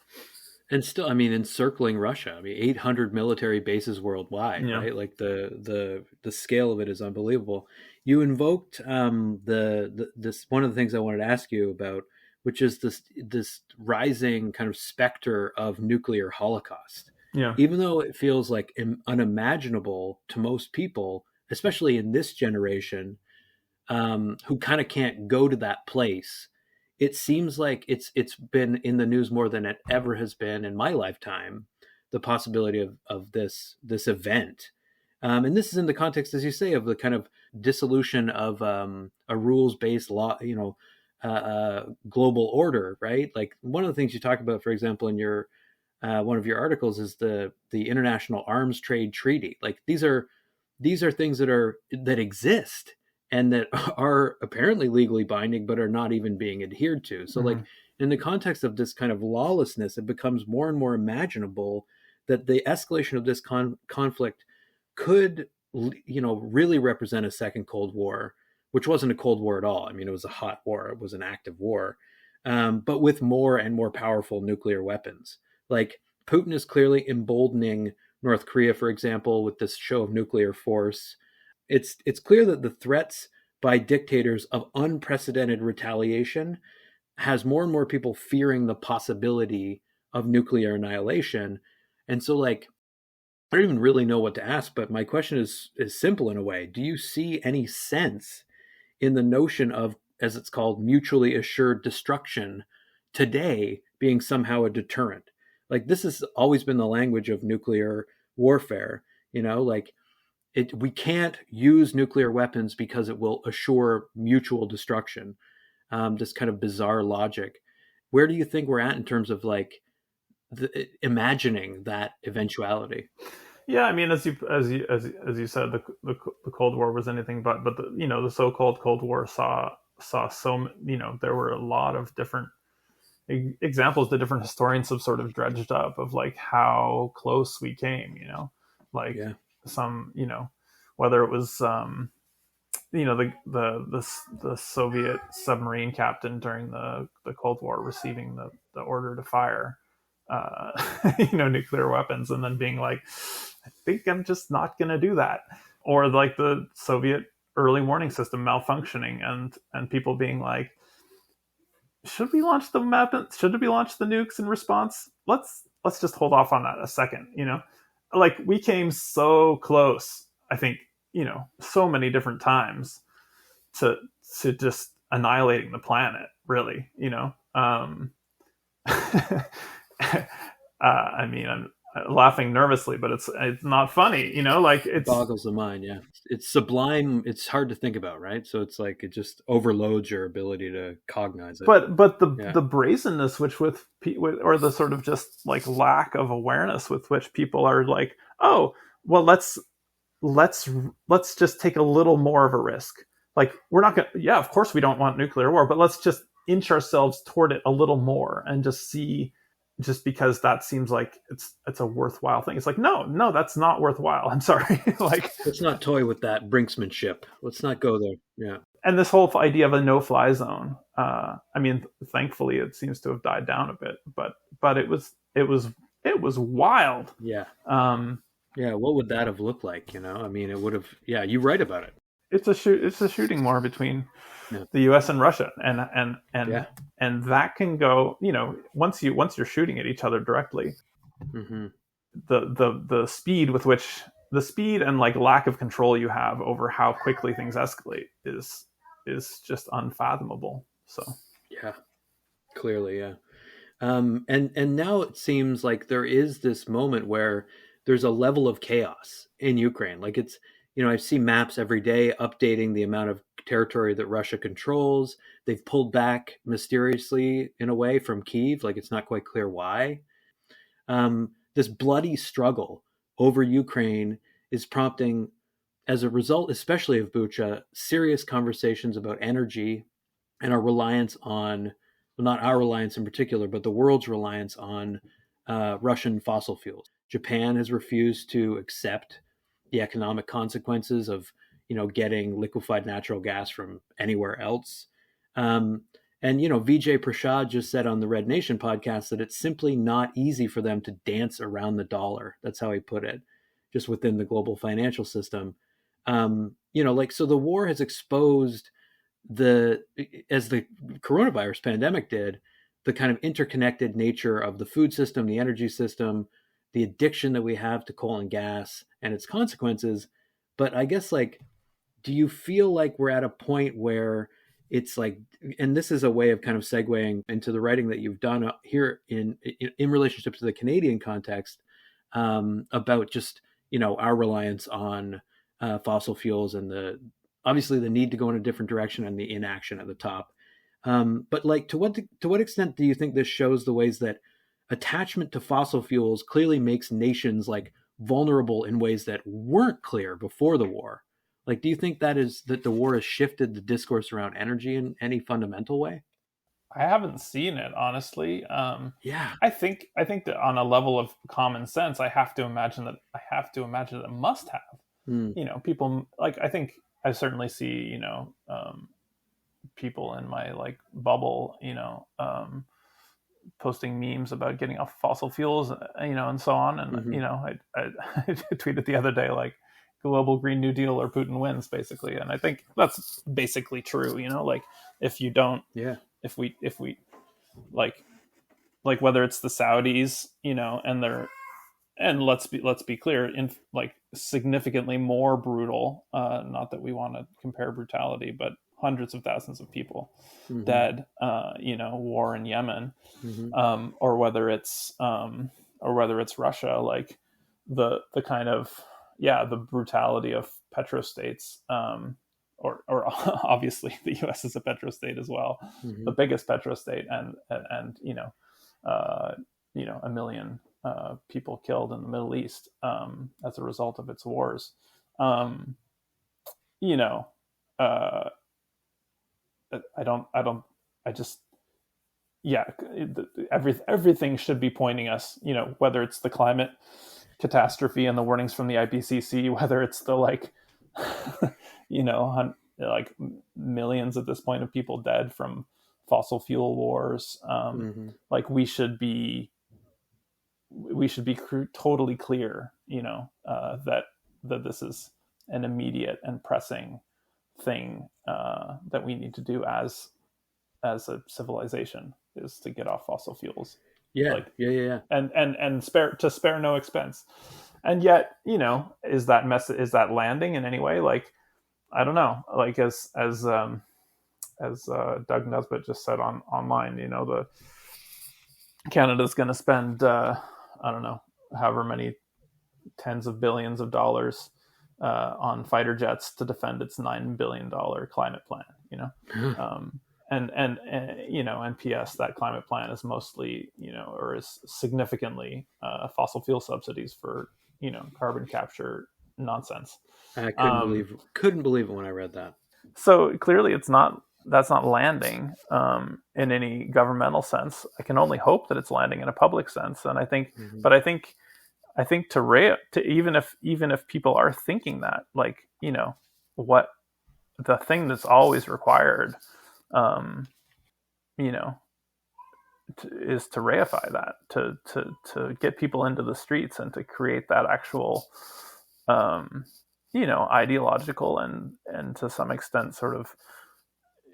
And still, I mean, encircling Russia, I mean, 800 military bases worldwide, right? Like the scale of it is unbelievable. You invoked this one of the things I wanted to ask you about, which is this rising kind of specter of nuclear holocaust. Yeah. Even though it feels like unimaginable to most people, especially in this generation, who kind of can't go to that place, it seems like it's been in the news more than it ever has been in my lifetime, the possibility of this event. And this is in the context, as you say, of the kind of dissolution of a rules-based law, global order, right? Like one of the things you talk about, for example, in your one of your articles, is the International Arms Trade Treaty. Like these are things that exist and that are apparently legally binding, but are not even being adhered to. So like in the context of this kind of lawlessness, it becomes more and more imaginable that the escalation of this conflict could really represent a second Cold War, which wasn't a Cold War at all. I mean, it was a hot war. It was an active war, but with more and more powerful nuclear weapons. Like Putin is clearly emboldening North Korea, for example, with this show of nuclear force. It's clear that the threats by dictators of unprecedented retaliation has more and more people fearing the possibility of nuclear annihilation. And so, like, I don't even really know what to ask, but my question is simple in a way. Do you see any sense in the notion of, as it's called, mutually assured destruction today being somehow a deterrent? Like, this has always been the language of nuclear warfare, like we can't use nuclear weapons because it will assure mutual destruction. This kind of bizarre logic. Where do you think we're at in terms of like imagining that eventuality? Yeah, I mean, as you said, the Cold War was anything but the so-called Cold War saw so there were a lot of different examples that different historians have sort of dredged up of like how close we came, like some, whether it was the Soviet submarine captain during the Cold War receiving the order to fire nuclear weapons and then being like, I think I'm just not going to do that. Or like the Soviet early warning system malfunctioning and people being like, should we launch the nukes in response? Let's just hold off on that a second, like we came so close, I think, so many different times to just annihilating the planet, really, I mean, I'm laughing nervously, but it's not funny, like it boggles the mind. Yeah, it's sublime. It's hard to think about, right? So it's like it just overloads your ability to cognize it. But the brazenness with or the sort of just like lack of awareness with which people are like, oh well, let's just take a little more of a risk. Like we're not gonna, yeah, of course we don't want nuclear war, but let's just inch ourselves toward it a little more and just see. Just because that seems like it's a worthwhile thing. It's like, no, that's not worthwhile. I'm sorry. Like, let's not toy with that brinksmanship. Let's not go there. Yeah. And this whole idea of a no-fly zone. I mean, thankfully, it seems to have died down a bit, but it was wild. Yeah. What would that have looked like? I mean, it would have. Yeah, you write about it. It's a shooting war between the U.S. and Russia, and that can go. Once you're shooting at each other directly, mm-hmm. the speed and like lack of control you have over how quickly things escalate is just unfathomable. So yeah, clearly, yeah. And now it seems like there is this moment where there's a level of chaos in Ukraine. Like it's. I see maps every day updating the amount of territory that Russia controls. They've pulled back mysteriously in a way from Kyiv. Like it's not quite clear why. This bloody struggle over Ukraine is prompting, as a result, especially of Bucha, serious conversations about energy and our reliance on, well, not our reliance in particular, but the world's reliance on Russian fossil fuels. Japan has refused to accept the economic consequences of, getting liquefied natural gas from anywhere else. And, Vijay Prashad just said on the Red Nation podcast that it's simply not easy for them to dance around the dollar. That's how he put it, just within the global financial system. So the war has exposed as the coronavirus pandemic did, the kind of interconnected nature of the food system, the energy system, the addiction that we have to coal and gas and its consequences. But I guess, like, do you feel like we're at a point where it's like, and this is a way of kind of segueing into the writing that you've done here in relationship to the Canadian context, about just, our reliance on fossil fuels and obviously the need to go in a different direction and the inaction at the top. But like, to what extent do you think this shows the ways that attachment to fossil fuels clearly makes nations like vulnerable in ways that weren't clear before the war? Like, do you think that the war has shifted the discourse around energy in any fundamental way? I haven't seen it, honestly. Yeah, I think that on a level of common sense, I have to imagine that it must have. people like, I think I certainly see, people in my like bubble, posting memes about getting off fossil fuels, and so on. And, I tweeted the other day, like, global Green New Deal or Putin wins, basically. And I think that's basically true, like, if you don't, if we like whether it's the Saudis, and let's be clear, in like significantly more brutal, not that we want to compare brutality, but hundreds of thousands of people dead, war in Yemen, or whether it's Russia, like the kind of, the brutality of petrostates, or obviously the US is a petrostate as well, the biggest petrostate, and a million people killed in the Middle East as a result of its wars. Everything should be pointing us, whether it's the climate catastrophe and the warnings from the IPCC, whether it's the like millions at this point of people dead from fossil fuel wars. Like we should be totally clear, that this is an immediate and pressing thing that we need to do as a civilization, is to get off fossil fuels. And spare no expense. And yet, is that landing in any way? Like, I don't know. Like as Doug Nesbitt just said online, the Canada's going to spend I don't know, however many tens of billions of dollars on fighter jets to defend its $9 billion climate plan. And P.S. that climate plan is mostly, or is significantly fossil fuel subsidies for, carbon capture nonsense. I couldn't believe it when I read that. So clearly that's not landing in any governmental sense. I can only hope that it's landing in a public sense. And I think, but I think to even if people are thinking that, like, what the thing that's always required, is to reify that, to get people into the streets and to create that actual, ideological and to some extent sort of,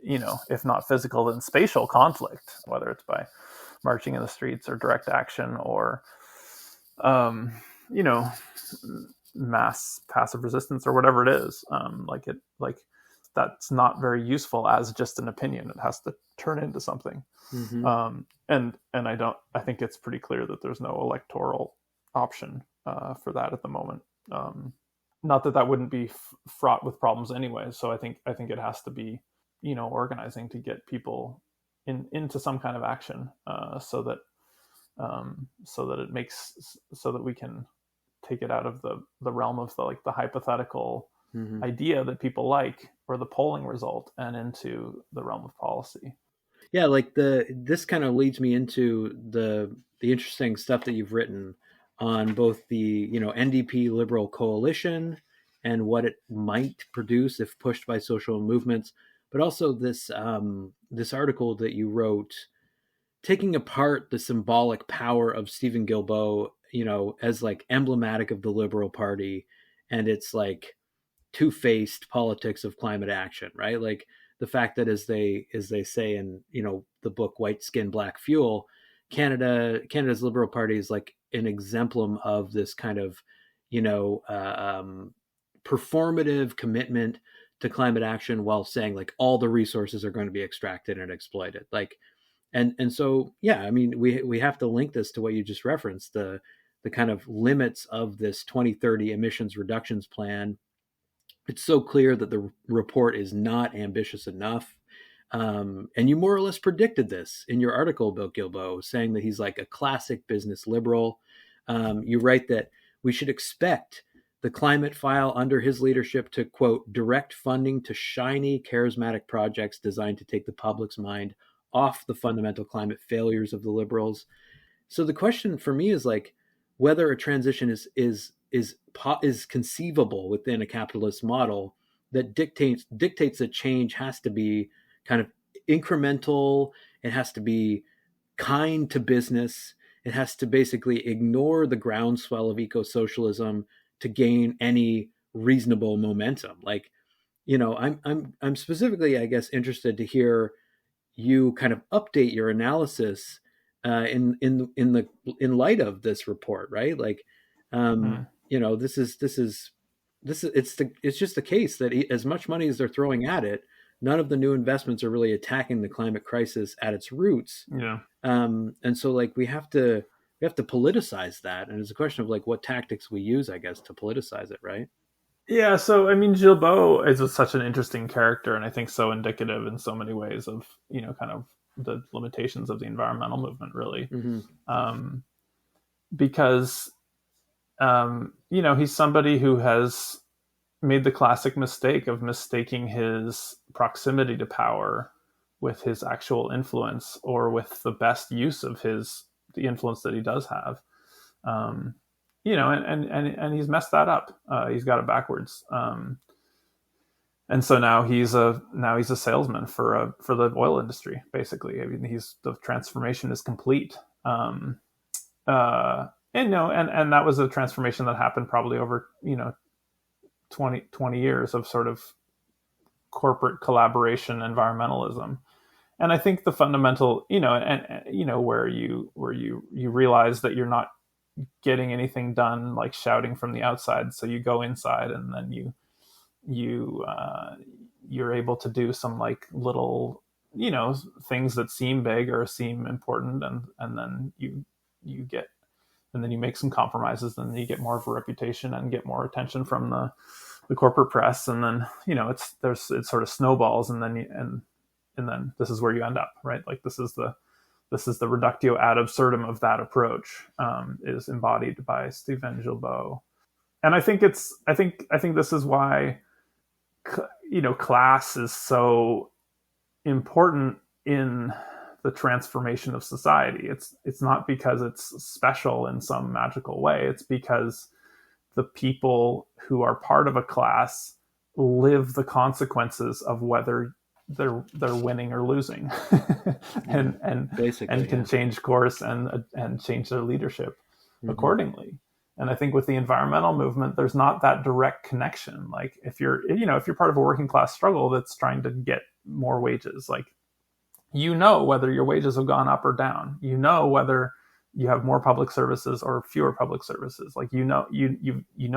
if not physical, then spatial conflict, whether it's by marching in the streets or direct action or, mass passive resistance or whatever it is. That's not very useful as just an opinion. It has to turn into something. And I think it's pretty clear that there's no electoral option for that at the moment. Not that wouldn't be fraught with problems anyway. So I think it has to be, organizing to get people into some kind of action, so that we can take it out of the realm of the hypothetical idea that people like, or the polling result, and into the realm of policy. Yeah, like this kind of leads me into the interesting stuff that you've written on both the NDP Liberal coalition and what it might produce if pushed by social movements, but also this article that you wrote taking apart the symbolic power of Stephen Guilbeault, as like emblematic of the Liberal Party and its like two-faced politics of climate action, right? Like the fact that as they say in the book White Skin Black Fuel, Canada's Liberal Party is like an exemplum of this kind of performative commitment to climate action while saying like all the resources are going to be extracted and exploited. Like and so I mean we have to link this to what you just referenced, the kind of limits of this 2030 emissions reductions plan. It's so clear that the report is not ambitious enough. And you more or less predicted this in your article about Guilbeault, saying that he's like a classic business liberal. You write that we should expect the climate file under his leadership to, quote, direct funding to shiny, charismatic projects designed to take the public's mind off the fundamental climate failures of the liberals. So the question for me is like whether a transition is is conceivable within a capitalist model that dictates that change has to be kind of incremental. It has to be kind to business. It has to basically ignore the groundswell of eco-socialism to gain any reasonable momentum. Like, I'm specifically, I guess, interested to hear you kind of update your analysis in light of this report, right? Like, this is it's just the case that as much money as they're throwing at it, none of the new investments are really attacking the climate crisis at its roots. Yeah. And so like we have to politicize that, and it's a question of like what tactics we use, I guess, to politicize it, right? Yeah, so I mean, Gilbo is such an interesting character, and I think so indicative in so many ways of kind of the limitations of the environmental movement, really, because he's somebody who has made the classic mistake of mistaking his proximity to power with his actual influence, or with the best use of the influence that he does have. And he's messed that up. He's got it backwards. And so now he's a salesman for the oil industry, basically. I mean, the transformation is complete. And that was a transformation that happened probably over 20 years of sort of corporate collaboration, environmentalism. And I think the fundamental, where you realize that you're not getting anything done, like shouting from the outside, so you go inside, and then you're able to do some like little things that seem big or seem important, and then you make some compromises, and then you get more of a reputation and get more attention from the corporate press, and then it sort of snowballs, and then this is where you end up, right? Like this is the reductio ad absurdum of that approach, is embodied by Stephen Gilbo. And I think this is why class is so important in the transformation of society. It's not because it's special in some magical way. It's because the people who are part of a class live the consequences of whether they're winning or losing, and can change course and change their leadership accordingly. And I think with the environmental movement, there's not that direct connection. Like if you're part of a working class struggle that's trying to get more wages, like whether your wages have gone up or down, whether you have more public services or fewer public services, like you know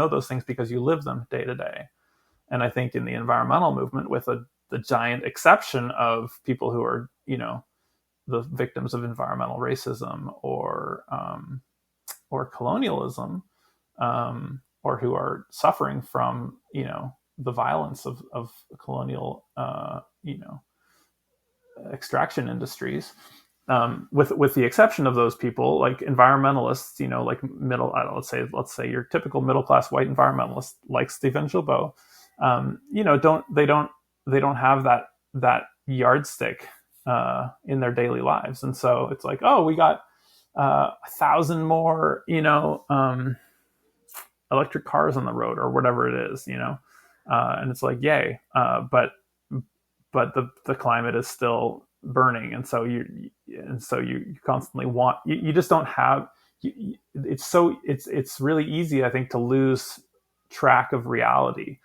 those things because you live them day to day. And I think in the environmental movement, with the giant exception of people who are the victims of environmental racism or colonialism, or who are suffering from the violence of colonial extraction industries, with the exception of those people, like environmentalists, like let's say your typical middle class white environmentalist like Stephen Gilbo, they don't have that yardstick in their daily lives. And so it's like, oh, we got 1,000 more electric cars on the road, or whatever it is, and it's like, yay, but the climate is still burning, and so you constantly want, you just don't have, it's really easy, I think, to lose track of reality.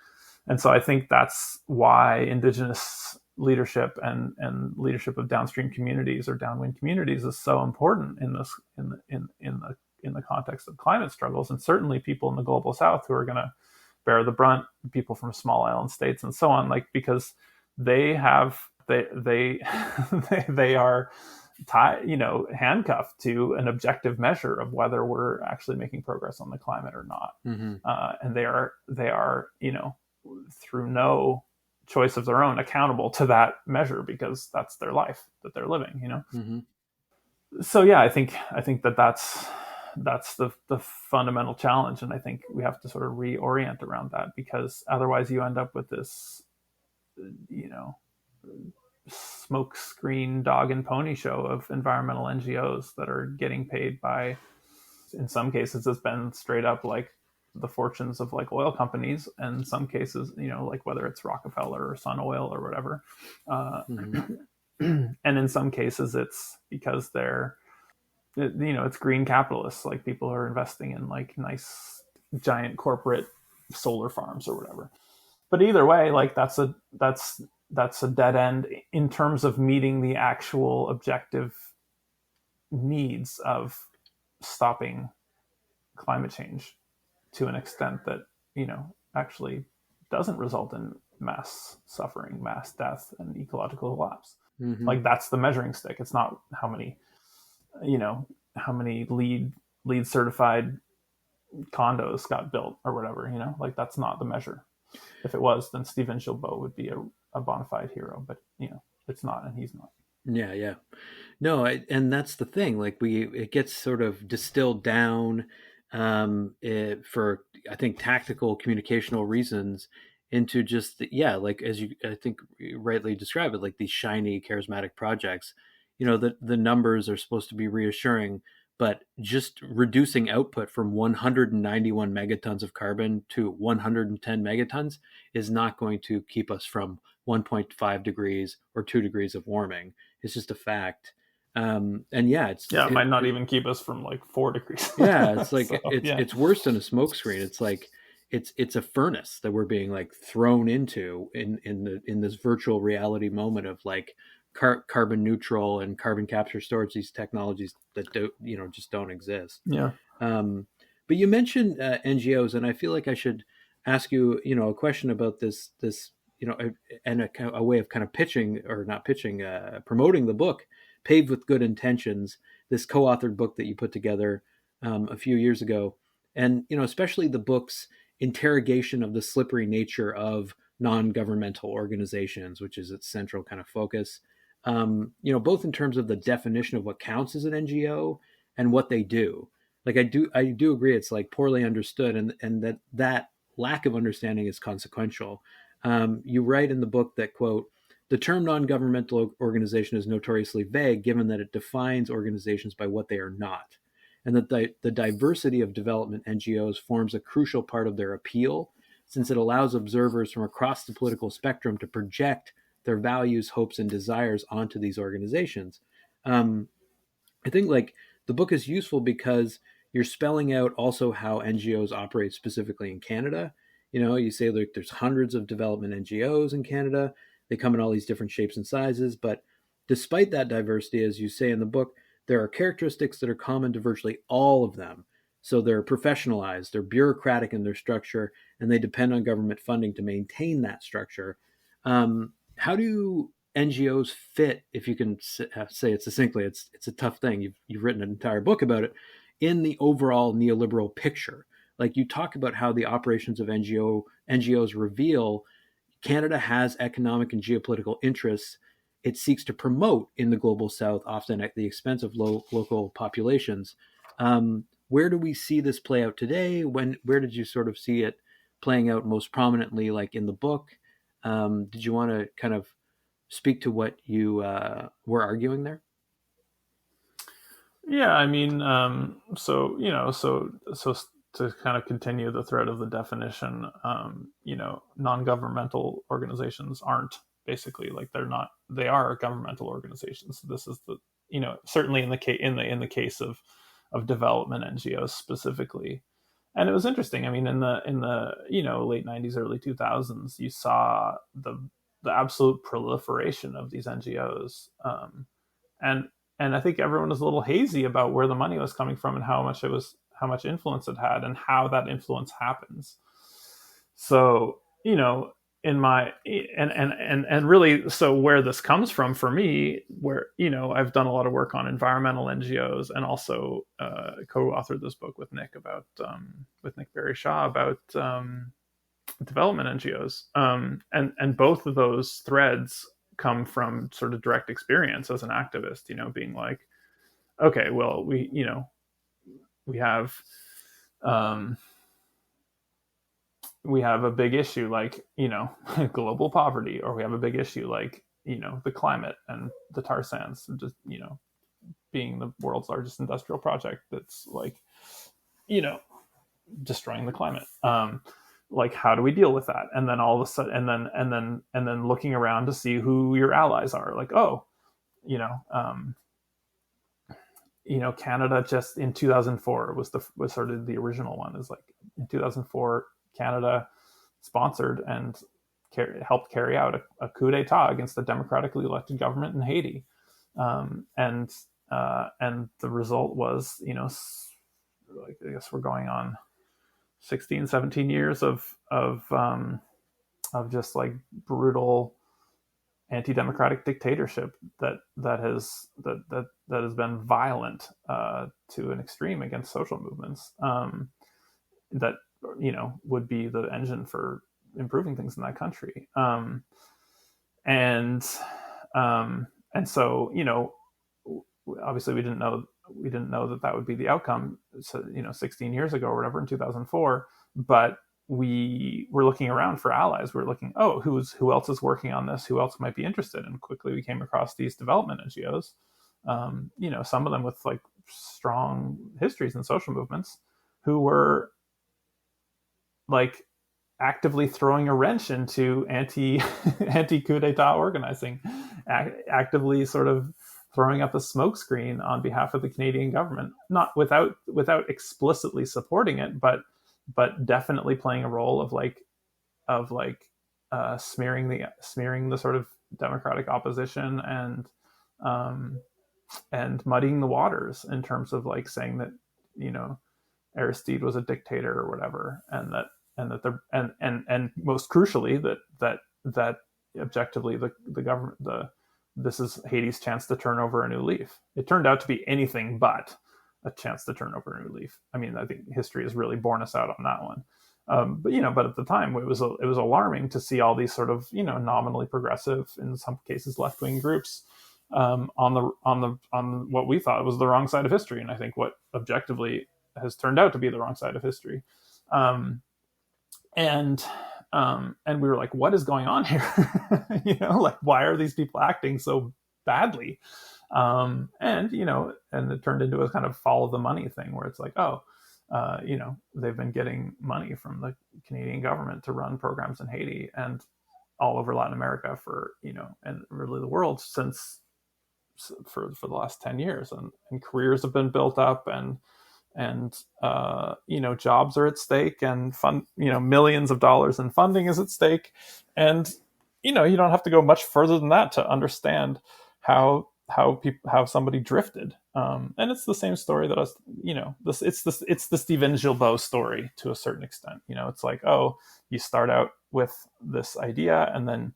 And so I think that's why Indigenous leadership and leadership of downstream communities or downwind communities is so important in the context of climate struggles. And certainly people in the global South who are going to bear the brunt, people from small island states and so on, like, because they are handcuffed to an objective measure of whether we're actually making progress on the climate or not. And they are through no choice of their own accountable to that measure, because that's their life that they're living. So yeah, I think that's the fundamental challenge, and I think we have to sort of reorient around that, because otherwise you end up with this smoke screen dog and pony show of environmental NGOs that are getting paid by, in some cases it's been straight up like the fortunes of like oil companies, and in some cases, like whether it's Rockefeller or Sun Oil or whatever. And in some cases it's because it's green capitalists, like people are investing in like nice giant corporate solar farms or whatever. But either way, like that's a dead end in terms of meeting the actual objective needs of stopping climate change to an extent that actually doesn't result in mass suffering, mass death, and ecological collapse. Like that's the measuring stick. It's not how many lead certified condos got built or whatever. Like that's not the measure. If it was, then Stephen Gilboa would be a bona fide hero, but it's not, and he's not. Yeah. No, and that's the thing. Like it gets sort of distilled down for, I think, tactical communicational reasons into just like as you, I think, rightly describe it, like these shiny, charismatic projects. The numbers are supposed to be reassuring, but just reducing output from 191 megatons of carbon to 110 megatons is not going to keep us from 1.5 degrees or 2 degrees of warming. It's just a fact. And it might not even keep us from like 4 degrees. It's like it's worse than a smoke screen. It's like it's a furnace that we're being like thrown into in this virtual reality moment of like carbon neutral and carbon capture storage, these technologies that just don't exist. But you mentioned NGOs, and I feel like I should ask you a question about this and a way of kind of pitching, or not pitching, promoting the book Paved with Good Intentions, this co-authored book that you put together a few years ago. And especially the book's interrogation of the slippery nature of non-governmental organizations, which is its central kind of focus. Both in terms of the definition of what counts as an NGO and what they do. Like I do agree it's like poorly understood, and that lack of understanding is consequential. You write in the book that, quote, "The term non-governmental organization is notoriously vague, given that it defines organizations by what they are not, and that the diversity of development NGOs forms a crucial part of their appeal, since it allows observers from across the political spectrum to project their values, hopes, and desires onto these organizations." I think like the book is useful because you're spelling out also how NGOs operate specifically in Canada. You say like there's hundreds of development NGOs in Canada. They come in all these different shapes and sizes, but despite that diversity, as you say in the book, there are characteristics that are common to virtually all of them. So they're professionalized, they're bureaucratic in their structure, and they depend on government funding to maintain that structure. How do NGOs fit, if you can say it succinctly? It's a tough thing. You've written an entire book about it, in the overall neoliberal picture. Like you talk about how the operations of NGOs reveal Canada has economic and geopolitical interests it seeks to promote in the global South, often at the expense of local populations. Where do we see this play out today? Where did you sort of see it playing out most prominently, like in the book? Did you want to kind of speak to what you were arguing there? Yeah, I mean, so to kind of continue the thread of the definition, non-governmental organizations aren't basically like they are governmental organizations. This is the certainly in the case of development NGOs specifically. And it was interesting. I mean, in the late 90s, early 2000s, you saw the absolute proliferation of these NGOs, and I think everyone was a little hazy about where the money was coming from and how much influence it had and how that influence happens. So, in my and really, so where this comes from for me, where I've done a lot of work on environmental NGOs, and also co-authored this book with Nick Barry-Shaw about development NGOs, and both of those threads come from sort of direct experience as an activist, being like, okay, well, we have a big issue like, global poverty, or we have a big issue like, the climate and the tar sands, just, being the world's largest industrial project that's like, destroying the climate. Like, how do we deal with that? And then all of a sudden, and then looking around to see who your allies are. Like, oh, Canada just in 2004 was sort of the original one. Is like in 2004, Canada sponsored and helped carry out a coup d'état against the democratically elected government in Haiti, and the result was, like, I guess we're going on 16, 17 years of just like brutal anti-democratic dictatorship that has been violent to an extreme against social movements, that would be the engine for improving things in that country. And so, obviously we didn't know that would be the outcome, so 16 years ago or whatever, in 2004, but we were looking around for allies. We were looking, who else is working on this? Who else might be interested? And quickly we came across these development NGOs, some of them with like strong histories in social movements, who were like actively throwing a wrench into anti coup d'etat organizing, actively sort of throwing up a smokescreen on behalf of the Canadian government, not without explicitly supporting it, but definitely playing a role of smearing the sort of democratic opposition and muddying the waters in terms of like saying that Aristide was a dictator or whatever, and most crucially that objectively the government, this is Haiti's chance to turn over a new leaf. It turned out to be anything but a chance to turn over a new leaf. I mean, I think history has really borne us out on that one. But at the time it was alarming to see all these sort of nominally progressive, in some cases left-wing groups on what we thought was the wrong side of history, and I think what objectively has turned out to be the wrong side of history. And we were like, what is going on here? Like, why are these people acting so badly? And it turned into a kind of follow the money thing where it's like, they've been getting money from the Canadian government to run programs in Haiti and all over Latin America for, and really the world for the last 10 years, and careers have been built up, and jobs are at stake, and millions of dollars in funding is at stake. And, you don't have to go much further than that to understand how somebody drifted. And it's the same story that it's the Stephen Gilbeau story to a certain extent. It's like, you start out with this idea, and then,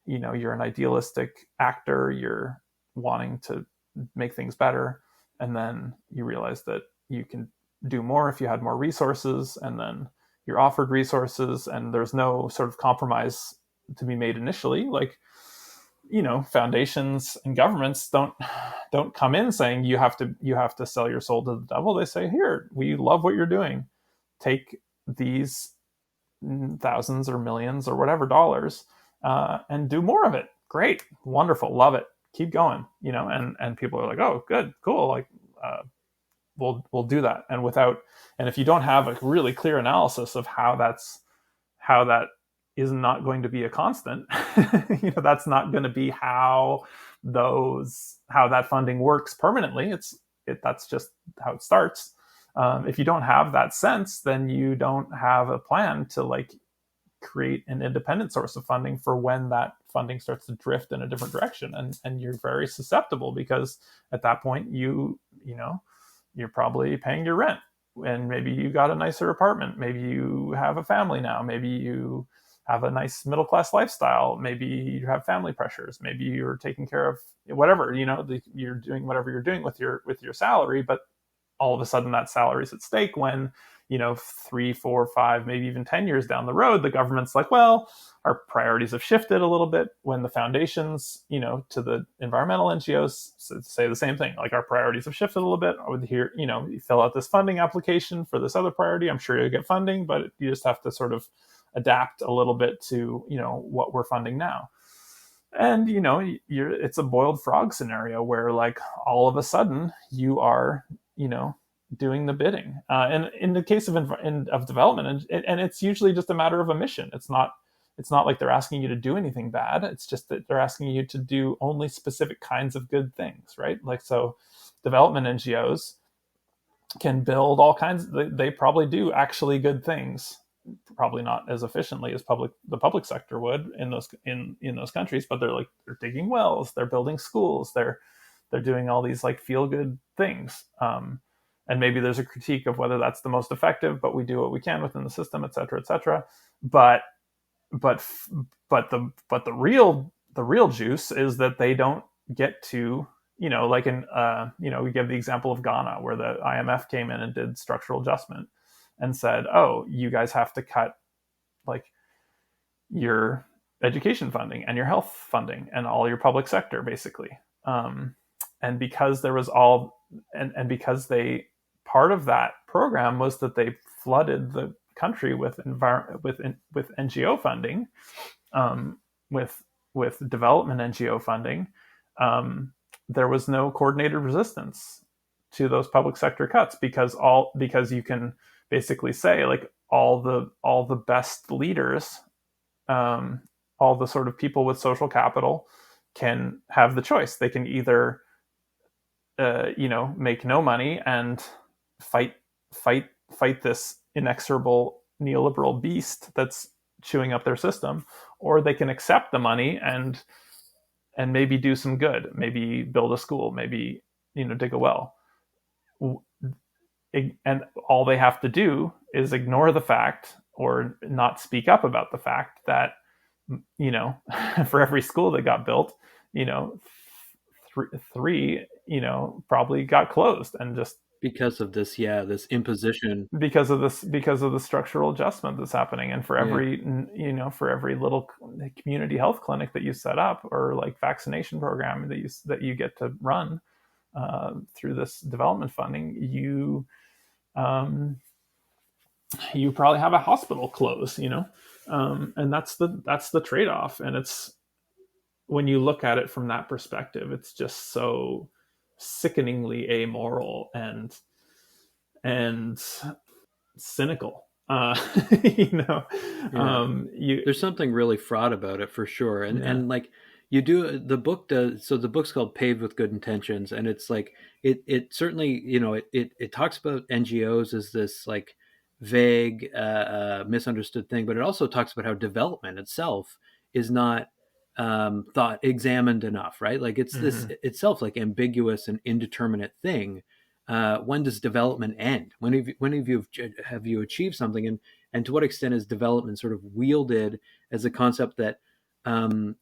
you're an idealistic actor, you're wanting to make things better. And then you realize that you can do more if you had more resources, and then you're offered resources, and there's no sort of compromise to be made initially. Like, foundations and governments don't come in saying you have to sell your soul to the devil. They say, here, we love what you're doing. Take these thousands or millions or whatever dollars and do more of it. Great, wonderful, love it, keep going. And people are like, oh, good, cool, like we'll do that. And if you don't have a really clear analysis of how that is not going to be a constant, that's not going to be how that funding works permanently. That's just how it starts. If you don't have that sense, then you don't have a plan to like create an independent source of funding for when that funding starts to drift in a different direction. And you're very susceptible, because at that point you're probably paying your rent, and maybe you got a nicer apartment. Maybe you have a family now. Maybe you have a nice middle-class lifestyle. Maybe you have family pressures. Maybe you're taking care of whatever, you're doing whatever you're doing with your salary, but all of a sudden that salary is at stake when, 3, 4, 5, maybe even 10 years down the road, the government's like, well, our priorities have shifted a little bit. When the foundations, to the environmental NGOs say the same thing, like, our priorities have shifted a little bit. Over here, you fill out this funding application for this other priority. I'm sure you'll get funding, but you just have to sort of adapt a little bit to, what we're funding now. And, it's a boiled frog scenario where, like, all of a sudden you are, doing the bidding. And in the case of development, and it's usually just a matter of a mission. It's not like they're asking you to do anything bad. It's just that they're asking you to do only specific kinds of good things, right? Like, so development NGOs can build all kinds. They probably do actually good things, probably not as efficiently as the public sector would in those countries, but they're digging wells, they're building schools, they're doing all these like feel good things. And maybe there's a critique of whether that's the most effective, but we do what we can within the system, et cetera, et cetera. But the real juice is that they don't get to, like in, we give the example of Ghana, where the IMF came in and did structural adjustment and said, oh, you guys have to cut like your education funding and your health funding and all your public sector, basically. And because there was and because part of that program was that they flooded the country with NGO funding, with development NGO funding, there was no coordinated resistance to those public sector cuts, because you can basically say, like, all the best leaders, all the sort of people with social capital can have the choice. They can either make no money and fight this inexorable neoliberal beast that's chewing up their system, or they can accept the money and maybe do some good, maybe build a school, maybe dig a well. And all they have to do is ignore the fact, or not speak up about the fact, that for every school that got built, three probably got closed, and just because of this imposition, because of the structural adjustment that's happening. And for every little community health clinic that you set up, or like vaccination program that you get to run through this development funding, you probably have a hospital close, and that's the trade-off. And it's, when you look at it from that perspective, it's just so sickeningly amoral and cynical. There's something really fraught about it, for sure. And like, you do, the book does, so the book's called Paved with Good Intentions, and it's like, it certainly, it talks about NGOs as this like vague, misunderstood thing, but it also talks about how development itself is not examined enough, right? Like, it's this itself like ambiguous and indeterminate thing. When does development end? When have you achieved something, and to what extent is development sort of wielded as a concept that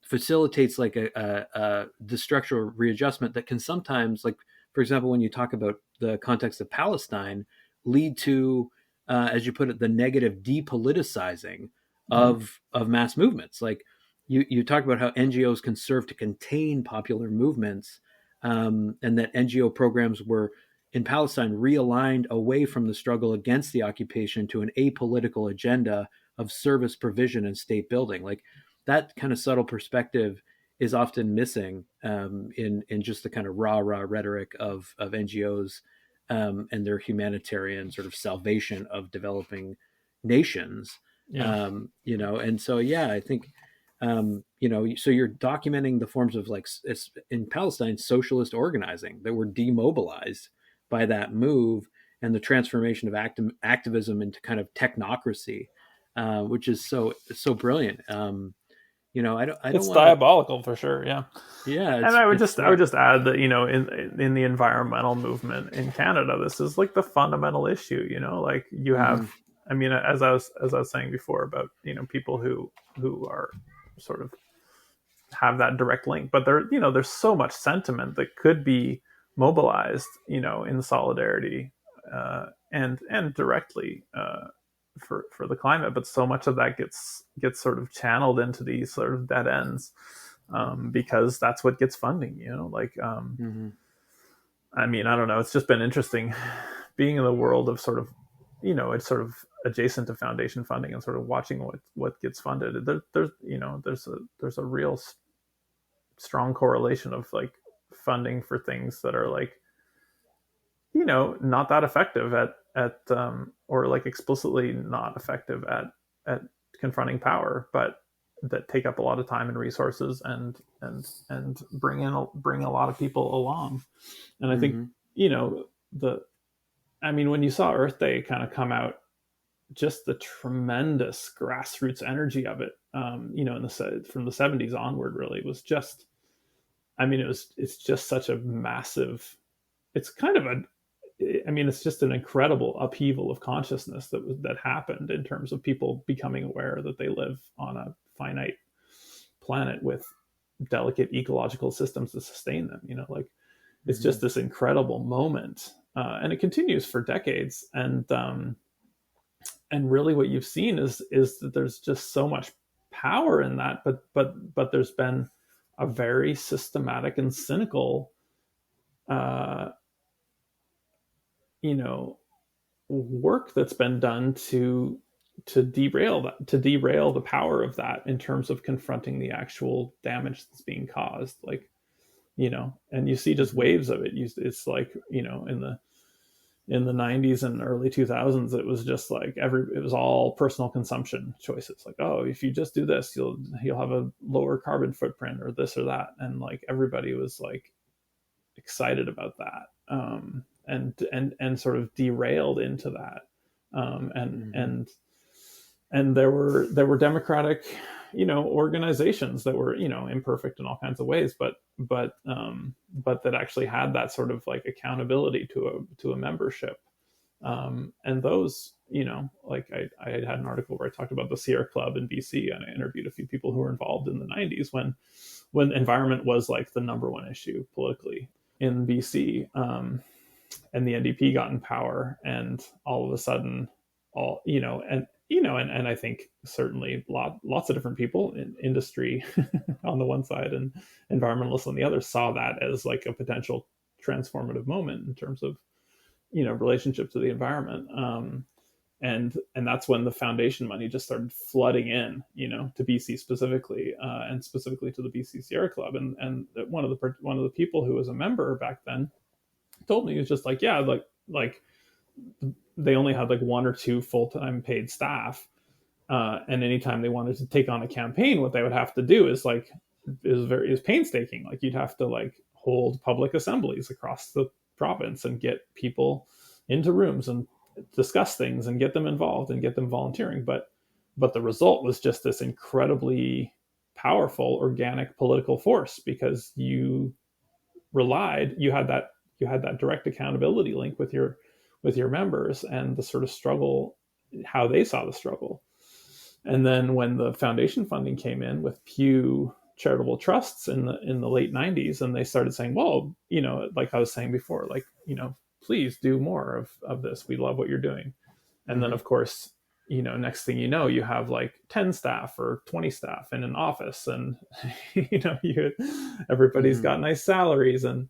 facilitates like the structural readjustment that can sometimes, like, for example, when you talk about the context of Palestine, lead to, as you put it, the negative depoliticizing of mass movements. Like, you talk about how NGOs can serve to contain popular movements, and that NGO programs were in Palestine realigned away from the struggle against the occupation to an apolitical agenda of service provision and state building. Like, that kind of subtle perspective is often missing in just the kind of rah rhetoric of NGOs and their humanitarian sort of salvation of developing nations. And so, I think, so you're documenting the forms of, like, in Palestine, socialist organizing that were demobilized by that move, and the transformation of activism into kind of technocracy, which is so brilliant. It's diabolical, for sure. Yeah. And I would just add that, in the environmental movement in Canada, this is like the fundamental issue, like you have, I mean, as I was saying before about, people who are sort of have that direct link, but there's so much sentiment that could be mobilized, in solidarity, and directly, for the climate, but so much of that gets sort of channeled into these sort of dead ends, because that's what gets funding, I mean, I don't know, it's just been interesting being in the world of sort of, it's sort of adjacent to foundation funding and sort of watching what gets funded. There's a real strong correlation of like funding for things that are like not that effective at or like explicitly not effective at confronting power, but that take up a lot of time and resources and bring a lot of people along. And I think when you saw Earth Day kind of come out, just the tremendous grassroots energy of it, from the 70s onward, really was just, it's just such a massive, it's kind of it's just an incredible upheaval of consciousness that happened in terms of people becoming aware that they live on a finite planet with delicate ecological systems to sustain them. It's just this incredible moment, and it continues for decades. And really, what you've seen is that there's just so much power in that, but there's been a very systematic and cynical work that's been done to derail the power of that in terms of confronting the actual damage that's being caused. And you see just waves of it. It's like, in the 90s and early 2000s, it was just like it was all personal consumption choices. Like, oh, if you just do this, you'll have a lower carbon footprint, or this or that. And like everybody was like excited about that. And sort of derailed into that. And there were democratic, organizations that were, imperfect in all kinds of ways, but that actually had that sort of like accountability to a membership. And those, I had an article where I talked about the Sierra Club in BC, and I interviewed a few people who were involved in the 90s when environment was like the number one issue politically in BC. And the NDP got in power, and all of a sudden, and I think certainly lots of different people in industry on the one side and environmentalists on the other saw that as like a potential transformative moment in terms of, relationship to the environment. And that's when the foundation money just started flooding in, to BC specifically, and specifically to the BC Sierra Club. And one of the people who was a member back then told me, he was just like, yeah, like they only had like one or two full-time paid staff, and anytime they wanted to take on a campaign, what they would have to do is painstaking. Like you'd have to like hold public assemblies across the province and get people into rooms and discuss things and get them involved and get them volunteering. But the result was just this incredibly powerful organic political force, because you had that direct accountability link with your members and the sort of struggle, how they saw the struggle. And then when the foundation funding came in with Pew charitable trusts in the late 90s, and they started saying, well, like I was saying before, like, please do more of this. We love what you're doing. And then of course, next thing you have like 10 staff or 20 staff in an office, and everybody's got nice salaries, and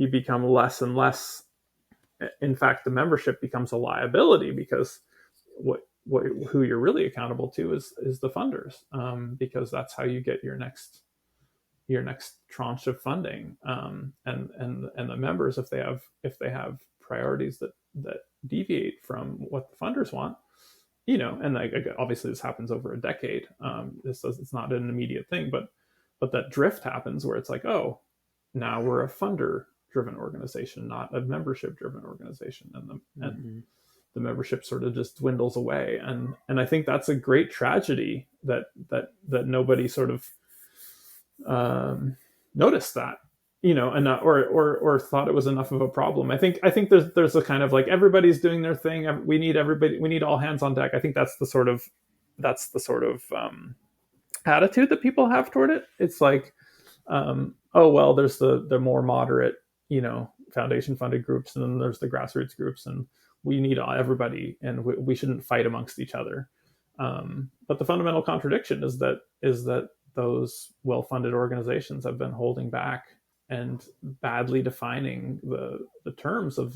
you become less and less. In fact, the membership becomes a liability, because who you're really accountable to is the funders, because that's how you get your next tranche of funding. And the members, if they have priorities that deviate from what the funders want, and like, obviously this happens over a decade. It's not an immediate thing, but that drift happens where it's like, oh, now we're a funder driven organization, not a membership driven organization. And the membership sort of just dwindles away. And I think that's a great tragedy that nobody sort of noticed that, or thought it was enough of a problem. I think there's a kind of like, everybody's doing their thing. We need all hands on deck. I think that's the sort of attitude that people have toward it. It's like, oh, well, there's the more moderate, foundation funded groups, and then there's the grassroots groups, and we need everybody, and we shouldn't fight amongst each other. But the fundamental contradiction is that those well-funded organizations have been holding back and badly defining the terms of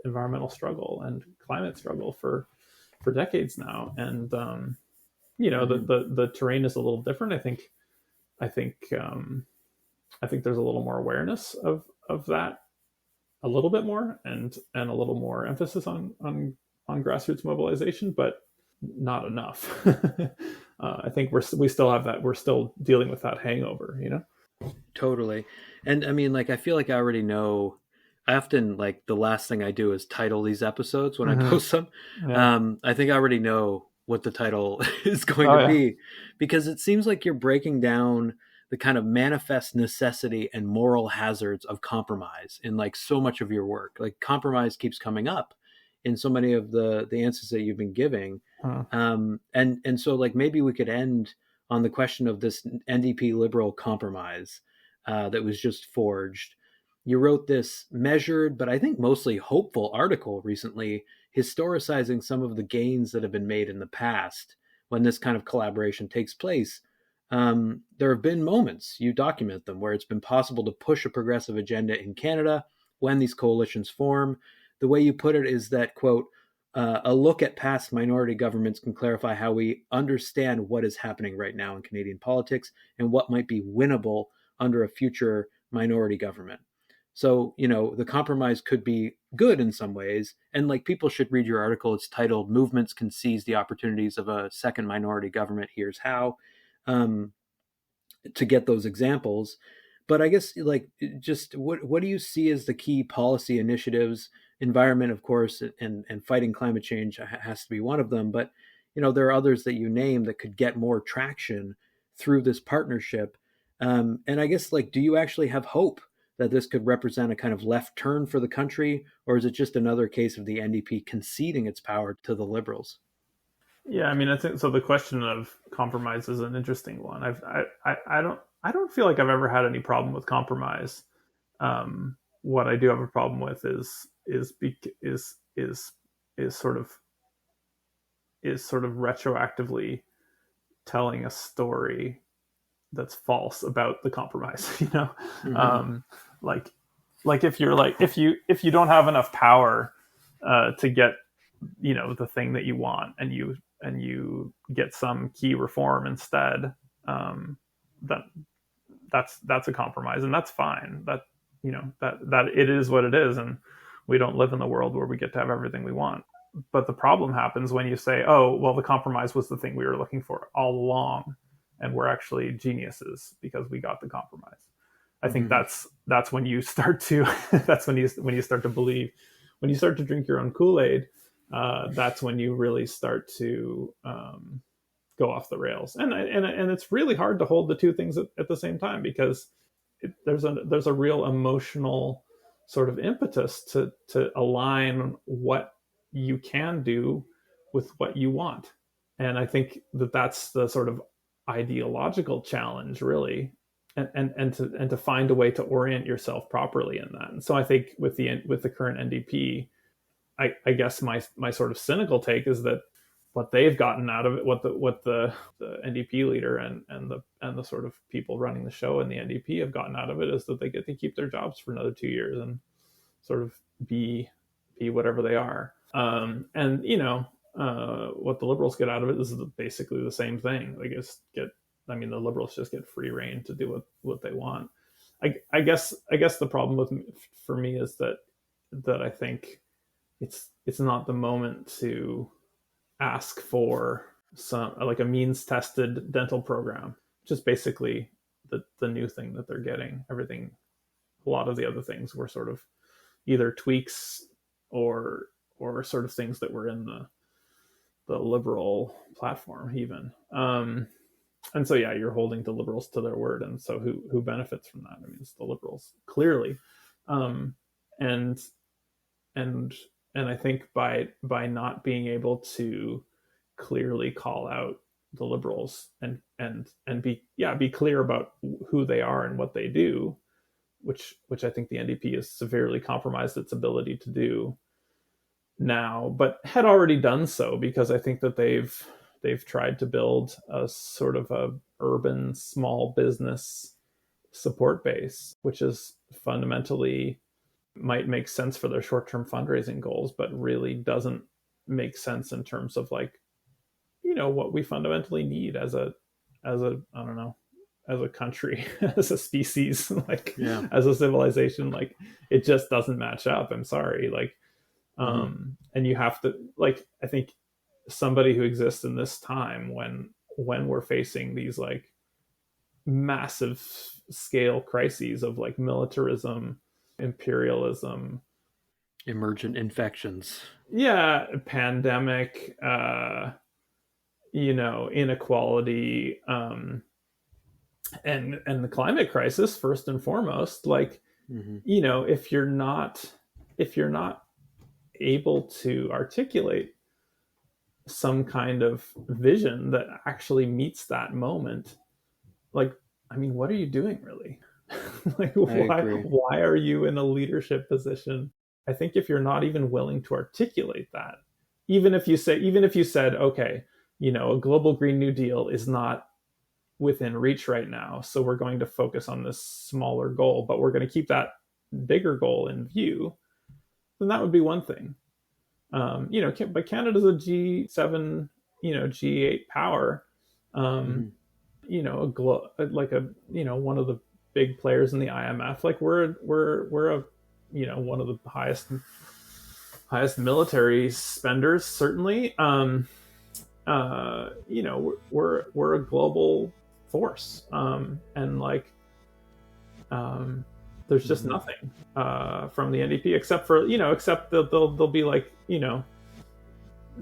environmental struggle and climate struggle for decades now. And the terrain is a little different. I think there's a little more awareness of that a little bit more, and a little more emphasis on grassroots mobilization, but not enough. I think we still have that. We're still dealing with that hangover, you know? Totally. And I mean, like, I feel like I already know. I often, like, the last thing I do is title these episodes when I post them. Yeah. I think I already know what the title is going Oh, to yeah. be, because it seems like you're breaking down the kind of manifest necessity and moral hazards of compromise in, like, so much of your work. Like, compromise keeps coming up in so many of the answers that you've been giving. And so, like, maybe we could end on the question of this NDP liberal compromise that was just forged. You wrote this measured, but I think mostly hopeful article recently, historicizing some of the gains that have been made in the past when this kind of collaboration takes place. There have been moments, you document them, where it's been possible to push a progressive agenda in Canada when these coalitions form. The way you put it is that, quote, a look at past minority governments can clarify how we understand what is happening right now in Canadian politics and what might be winnable under a future minority government. So, you know, the compromise could be good in some ways. And, like, people should read your article. It's titled "Movements Can Seize the Opportunities of a Second Minority Government. Here's How," to get those examples. But I guess, like, just what do you see as the key policy initiatives? Environment, of course, and fighting climate change has to be one of them. But, you know, there are others that you name that could get more traction through this partnership. And I guess, like, do you actually have hope that this could represent a kind of left turn for the country, or is it just another case of the NDP conceding its power to the Liberals? Yeah, I mean, I think so. The question of compromise is an interesting one. I don't feel like I've ever had any problem with compromise. What I do have a problem with is sort of retroactively telling a story that's false about the compromise. You know, like if you don't have enough power to get, you know, the thing that you want, and you get some key reform instead, that's a compromise, and that's fine. That, you know, that it is what it is, and we don't live in the world where we get to have everything we want. But the problem happens when you say, oh, well, the compromise was the thing we were looking for all along, and we're actually geniuses because we got the compromise. I think that's when you start to that's when you start to believe, when you start to drink your own Kool-Aid, that's when you really start to go off the rails. And it's really hard to hold the two things at the same time, because there's a real emotional sort of impetus to align what you can do with what you want. And I think that's the sort of ideological challenge, really, and to find a way to orient yourself properly in that. And so I think with the current NDP, I guess my sort of cynical take is that what they've gotten out of it, what the NDP leader and the sort of people running the show in the NDP have gotten out of it, is that they get to keep their jobs for another 2 years and sort of be whatever they are. And, you know, what the Liberals get out of it is basically the same thing. The Liberals just get free reign to do what they want. I guess the problem for me is that I think it's not the moment to ask for some, like, a means tested dental program, which is basically the new thing that they're getting. Everything, a lot of the other things were sort of either tweaks or sort of things that were in the Liberal platform even. And so, yeah, you're holding the Liberals to their word. And so who benefits from that? I mean, it's the Liberals, clearly. And I think by not being able to clearly call out the Liberals and be clear about who they are and what they do, which I think the NDP has severely compromised its ability to do now, but had already done so, because I think that they've tried to build a sort of a urban small business support base, which is fundamentally might make sense for their short-term fundraising goals, but really doesn't make sense in terms of, like, you know, what we fundamentally need as a I don't know, a country, as a species, like Yeah. as a civilization. Like it just doesn't match up. I'm sorry. Like, and you have to, like, I think somebody who exists in this time when we're facing these like massive scale crises of like militarism, imperialism, Emergent infections. yeah, pandemic, inequality, and the climate crisis first and foremost. Like, if you're not able to articulate some kind of vision that actually meets that moment, like, I mean, what are you doing really? Like, why are you in a leadership position? I think if you're not even willing to articulate that, even if you said, okay, a global Green New Deal is not within reach right now, so we're going to focus on this smaller goal, but we're going to keep that bigger goal in view, then that would be one thing. But Canada's a G7, G8 power, one of the big players in the IMF. Like we're a one of the highest military spenders, certainly. We're a global force, and like there's just nothing from the NDP except they'll be like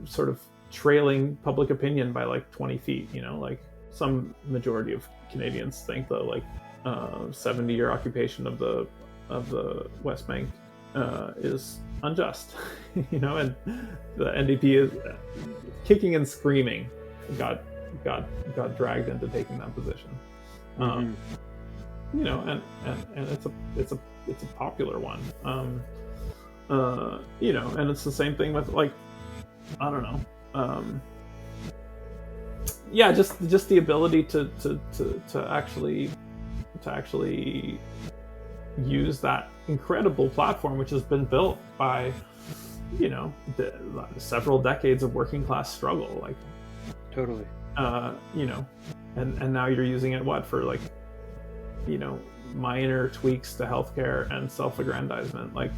sort of trailing public opinion by like 20 feet. Like some majority of Canadians think the like 70-year occupation of the West Bank is unjust, and the NDP is kicking and screaming got dragged into taking that position. And it's a popular one. And it's the same thing with like, I don't know. Just the ability to actually use that incredible platform which has been built by several decades of working class struggle, like totally. And now you're using it for like minor tweaks to healthcare and self-aggrandizement. Like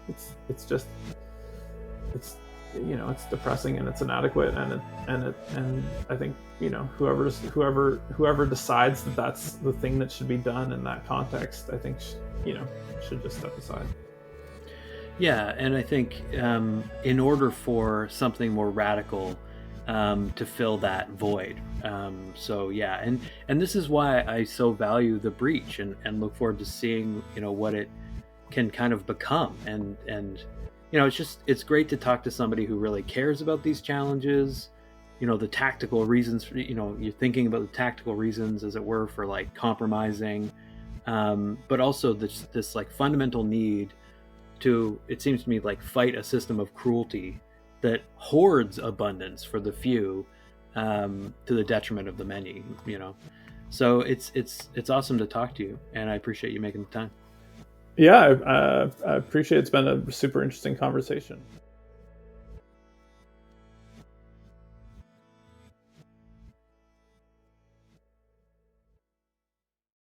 it's depressing and it's inadequate, and I think whoever decides that that's the thing that should be done in that context, I think should just step aside. Yeah, and I think in order for something more radical to fill that void, and this is why I so value the breach and look forward to seeing what it can kind of become, and it's great to talk to somebody who really cares about these challenges, the tactical reasons, you're thinking about the tactical reasons, as it were, for like compromising, but also this like fundamental need to, it seems to me, like fight a system of cruelty that hoards abundance for the few, to the detriment of the many. So it's awesome to talk to you, and I appreciate you making the time. Yeah, I appreciate it. It's been a super interesting conversation.